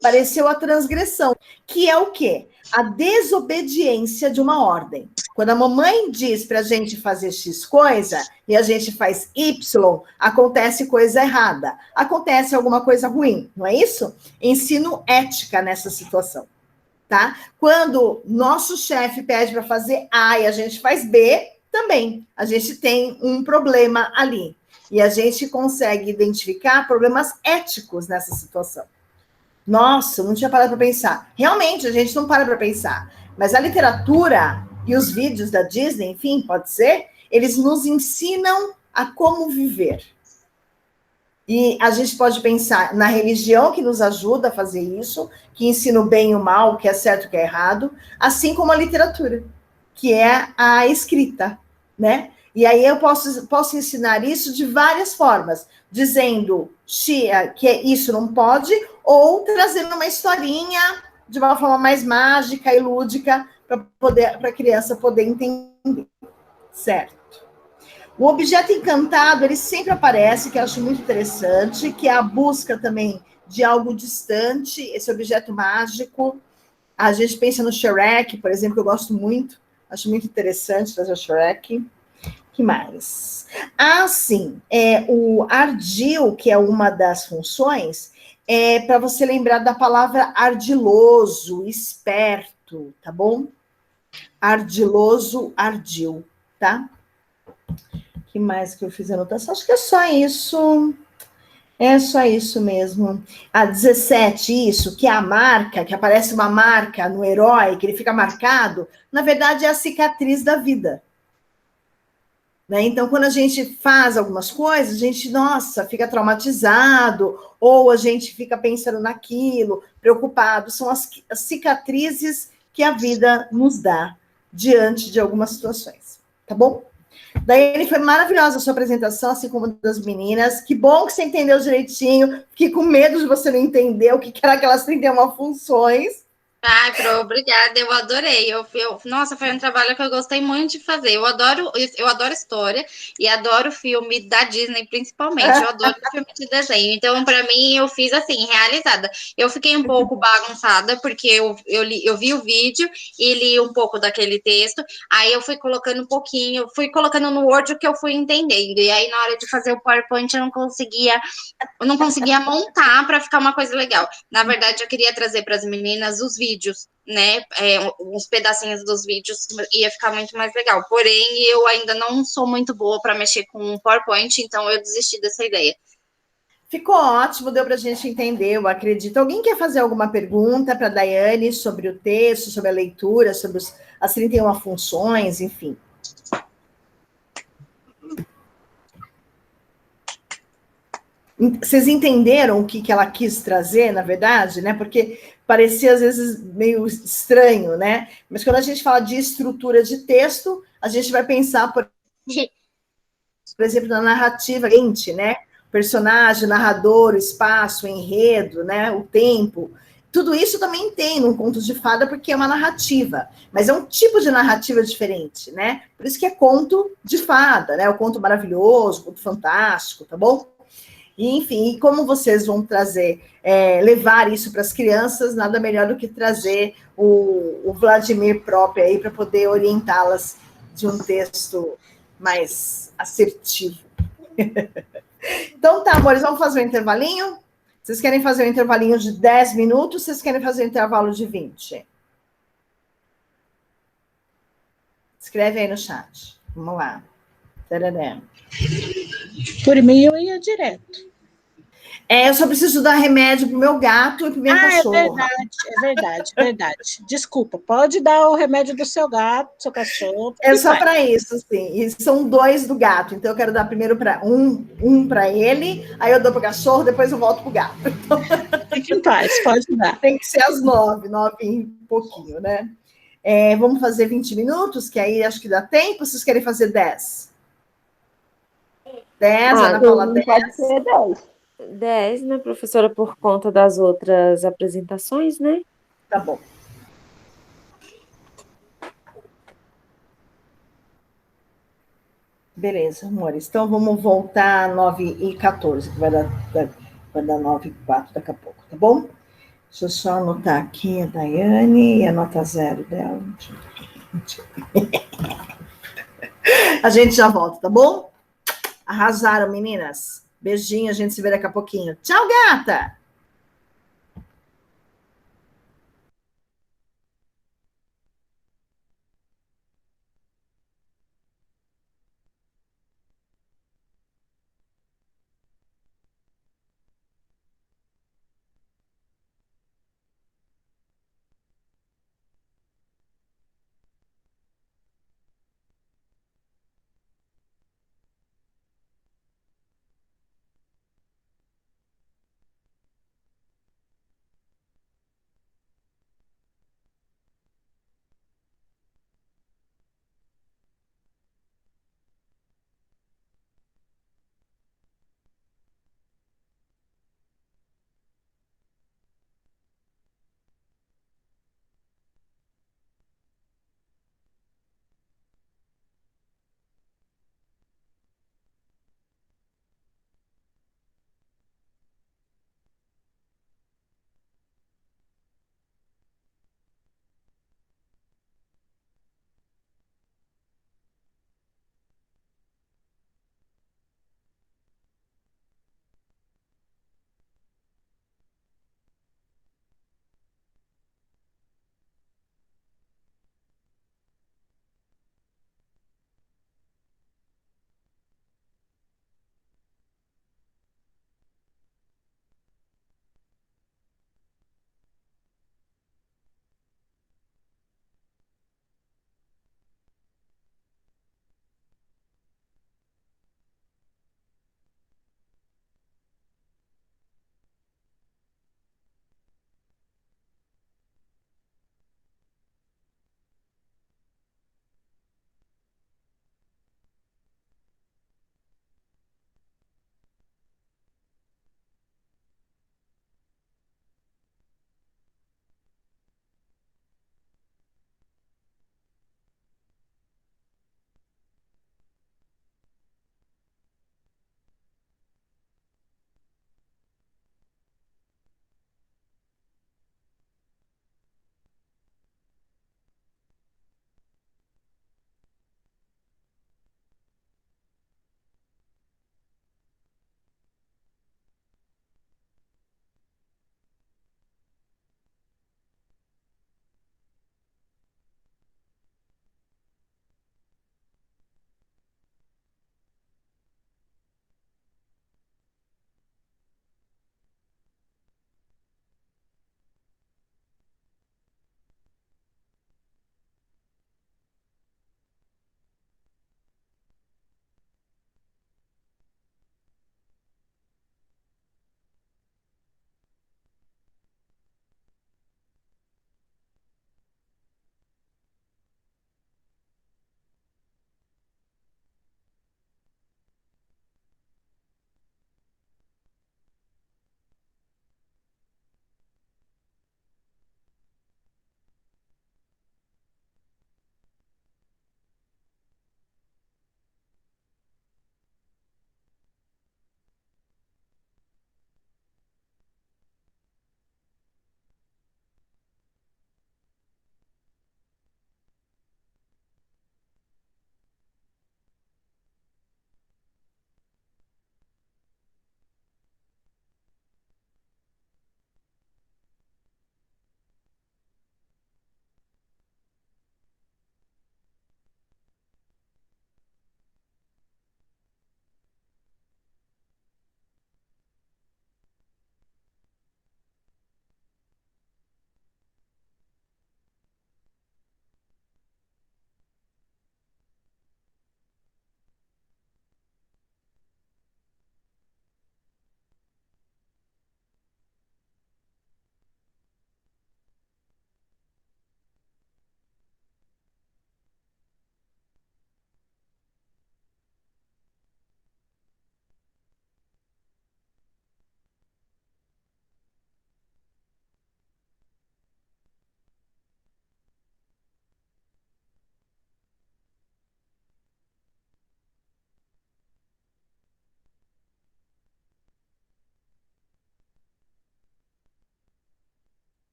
apareceu a transgressão, que é o quê? A desobediência de uma ordem. Quando a mamãe diz para a gente fazer X coisa e a gente faz Y, acontece coisa errada, acontece alguma coisa ruim, não é isso? Ensino ética nessa situação. Tá? Quando nosso chefe pede para fazer A e a gente faz B, também a gente tem um problema ali. E a gente consegue identificar problemas éticos nessa situação. Nossa, não tinha parado para pensar. Realmente, a gente não para pensar. Mas a literatura e os vídeos da Disney, enfim, pode ser, eles nos ensinam a como viver. E a gente pode pensar na religião que nos ajuda a fazer isso, que ensina o bem e o mal, o que é certo e o que é errado, assim como a literatura, que é a escrita, né? E aí eu posso ensinar isso de várias formas, dizendo que isso não pode, ou trazendo uma historinha de uma forma mais mágica e lúdica para a criança poder entender, certo? O objeto encantado, ele sempre aparece, que eu acho muito interessante, que é a busca também de algo distante, esse objeto mágico. A gente pensa no Shrek, por exemplo, que eu gosto muito, acho muito interessante trazer o Shrek. Que mais? Sim, o ardil, que é uma das funções, é para você lembrar da palavra ardiloso, esperto, tá bom? Ardiloso, ardil, tá? Que mais que eu fiz anotação? Acho que é só isso. É só isso mesmo. A 17, isso, que é a marca, que aparece uma marca no herói, que ele fica marcado, na verdade é a cicatriz da vida. Né? Então, quando a gente faz algumas coisas, a gente, nossa, fica traumatizado, ou a gente fica pensando naquilo, preocupado. São as cicatrizes que a vida nos dá diante de algumas situações. Tá bom? Daiane, foi maravilhosa a sua apresentação, assim como das meninas. Que bom que você entendeu direitinho. Fiquei com medo de você não entender o que era aquelas 31 funções. Ai, Pro, obrigada, eu adorei. Nossa, foi um trabalho que eu gostei muito de fazer. Eu adoro história e adoro filme da Disney, principalmente. Eu adoro filme de desenho. Então, para mim, eu fiz assim, realizada. Eu fiquei um pouco bagunçada, porque eu vi o vídeo e li um pouco daquele texto. Aí eu fui colocando um pouquinho, fui colocando no Word o que eu fui entendendo. E aí, na hora de fazer o PowerPoint, eu não conseguia montar para ficar uma coisa legal. Na verdade, eu queria trazer para as meninas os vídeos, né, uns pedacinhos dos vídeos, ia ficar muito mais legal. Porém, eu ainda não sou muito boa para mexer com o PowerPoint, então eu desisti dessa ideia. Ficou ótimo, deu para a gente entender, eu acredito. Alguém quer fazer alguma pergunta para a Daiane sobre o texto, sobre a leitura, sobre as 31 funções, enfim? Vocês entenderam o que ela quis trazer, na verdade, né? Porque parecia, às vezes, meio estranho, né? Mas quando a gente fala de estrutura de texto, a gente vai pensar, por exemplo, na narrativa, né? Personagem, narrador, o espaço, o enredo, né? O tempo. Tudo isso também tem num conto de fada, porque é uma narrativa. Mas é um tipo de narrativa diferente, né? Por isso que é conto de fada, né? O conto maravilhoso, o conto fantástico, tá bom? E, enfim, e como vocês vão trazer, levar isso para as crianças, nada melhor do que trazer o Vladimir próprio aí para poder orientá-las de um texto mais assertivo. Então tá, amores, vamos fazer um intervalinho? Vocês querem fazer um intervalinho de 10 minutos? Vocês querem fazer um intervalo de 20? Escreve aí no chat. Vamos lá. Tarará. Por mim, eu ia direto. Eu só preciso dar remédio pro meu gato e pro minha cachorra. É verdade. Desculpa, pode dar o remédio do seu gato, do seu cachorro. É só para isso, sim. E são 2 do gato, então eu quero dar primeiro para um para ele, aí eu dou pro cachorro, depois eu volto pro gato. Então, fique em paz, pode dar. Tem que ser às 9 e pouquinho, né? Vamos fazer 20 minutos, que aí acho que dá tempo. Vocês querem fazer 10? 10, Ana Paula, 10. Pode ser 10. 10, né, professora, por conta das outras apresentações, né? Tá bom. Beleza, amores. Então vamos voltar 9h14, que vai dar 9h04 daqui a pouco, tá bom? Deixa eu só anotar aqui a Daiane e a nota 0 dela. A gente já volta, tá bom? Arrasaram, meninas. Beijinho, a gente se vê daqui a pouquinho. Tchau, gata!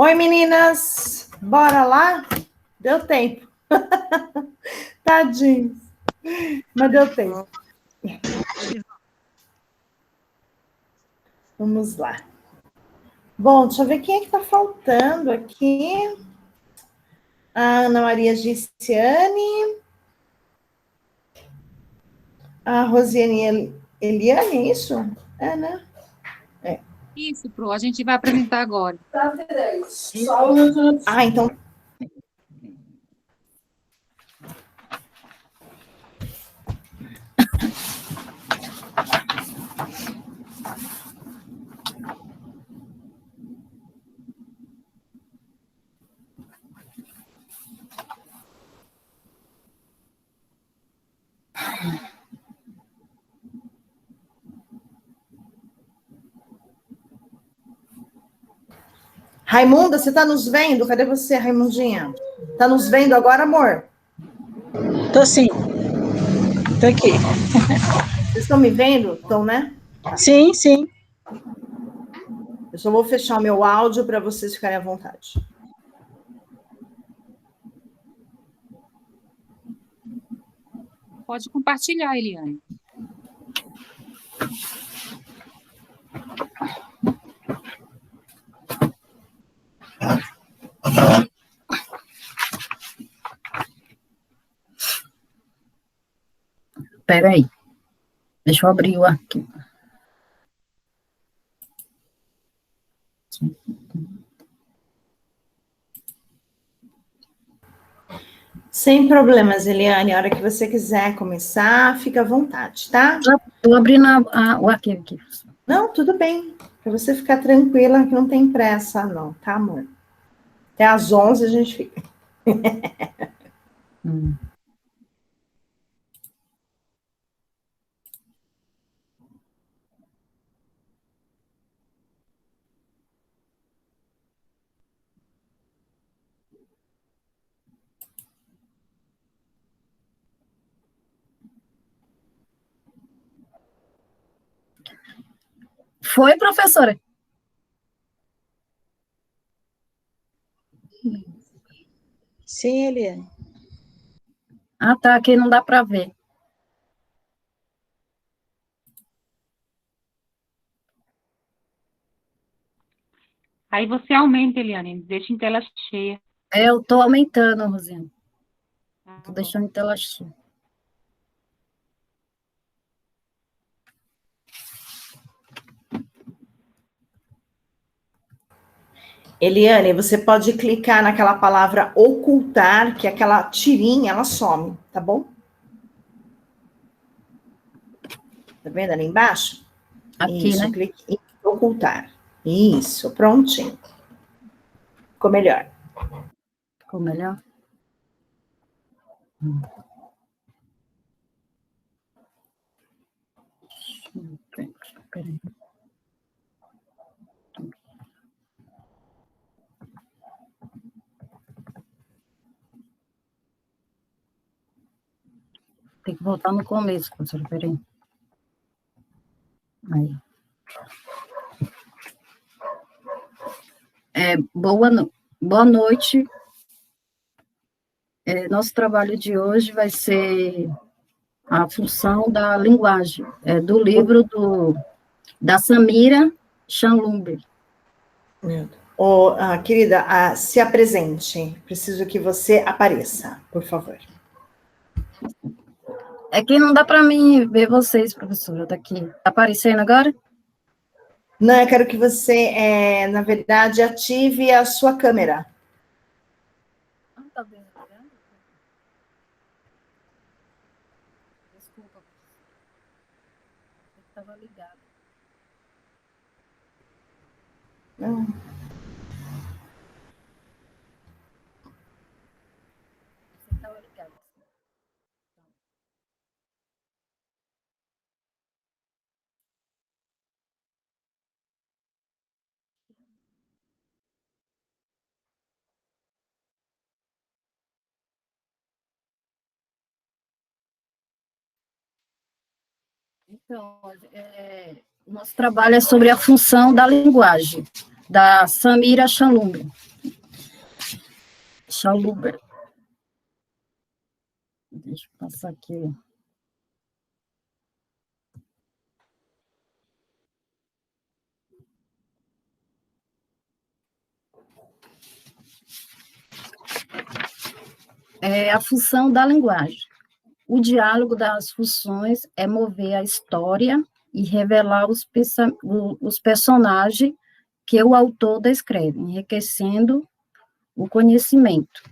Oi, meninas! Bora lá? Deu tempo. Tadinho. Mas deu tempo. Vamos lá. Bom, deixa eu ver quem é que está faltando aqui. A Ana Maria Giciane. A Rosiane Eliane, é isso? É, né? É. Isso, Pro, a gente vai apresentar agora. Ah, então. Raimunda, você está nos vendo? Cadê você, Raimundinha? Está nos vendo agora, amor? Tô sim. Tô aqui. Vocês estão me vendo? Estão, né? Sim, sim. Eu só vou fechar o meu áudio para vocês ficarem à vontade. Pode compartilhar, Eliane. Pera aí. Deixa eu abrir o arquivo. Sem problemas, Eliane. A hora que você quiser começar, fica à vontade, tá? Já estou abrindo o arquivo aqui. Não, tudo bem. Para você ficar tranquila, que não tem pressa, não, tá, amor? Até às 11 a gente fica. Foi, professora? Sim, Eliane. Ah, tá, aqui não dá para ver. Aí você aumenta, Eliane, deixa em tela cheia. Eu estou aumentando, Rosiane. Estou Tá deixando em tela cheia. Eliane, você pode clicar naquela palavra ocultar, que aquela tirinha, ela some, tá bom? Tá vendo ali embaixo? Aqui, Isso, né? clique em ocultar. Isso, prontinho. Ficou melhor. Ficou melhor? Peraí. Tem que voltar no começo, professora, peraí. Aí. Boa noite. Nosso trabalho de hoje vai ser a função da linguagem, do livro da Samira Shanlumber. Querida, se apresente. Preciso que você apareça, por favor. É que não dá para mim ver vocês, professora, daqui. Tá aparecendo agora? Não, eu quero que você, na verdade, ative a sua câmera. Ah, tá bem. Desculpa. Estava ligado. Não. Você estava ligado. Então, nosso trabalho é sobre a função da linguagem, da Samira Shanlumber. Schauber. Deixa eu passar aqui. É a função da linguagem. O diálogo das funções é mover a história e revelar os personagens que o autor descreve, enriquecendo o conhecimento.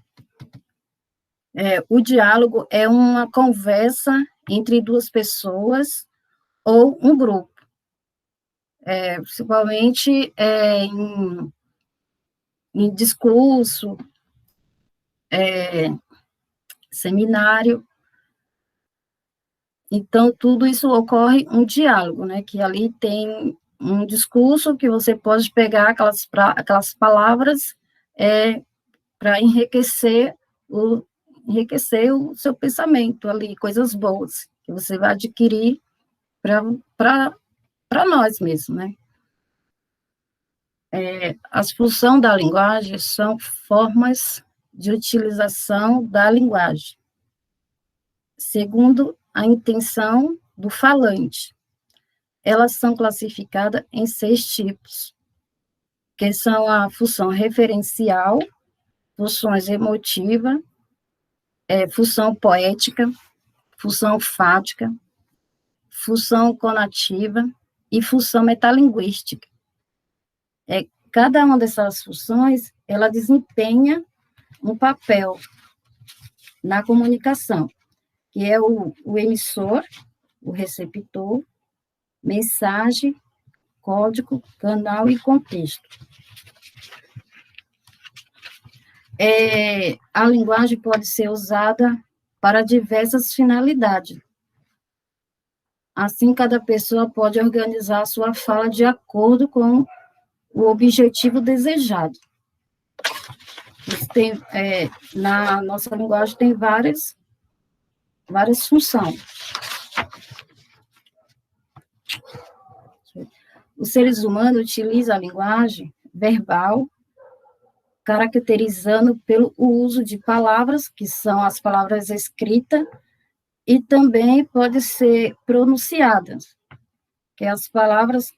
O diálogo é uma conversa entre duas pessoas ou um grupo, principalmente em discurso, seminário. Então, tudo isso ocorre um diálogo, né, que ali tem um discurso que você pode pegar aquelas palavras para enriquecer o seu pensamento ali, coisas boas, que você vai adquirir para nós mesmos, né. As funções da linguagem são formas de utilização da linguagem, segundo a intenção do falante. Elas são classificadas em 6 tipos, que são a função referencial, funções emotiva, função poética, função fática, função conativa e função metalinguística. Cada uma dessas funções, ela desempenha um papel na comunicação, que é o emissor, o receptor, mensagem, código, canal e contexto. A linguagem pode ser usada para diversas finalidades. Assim, cada pessoa pode organizar a sua fala de acordo com o objetivo desejado. Na nossa linguagem tem várias funções. Os seres humanos utilizam a linguagem verbal, caracterizando pelo uso de palavras, que são as palavras escritas, e também pode ser pronunciadas, que é as palavras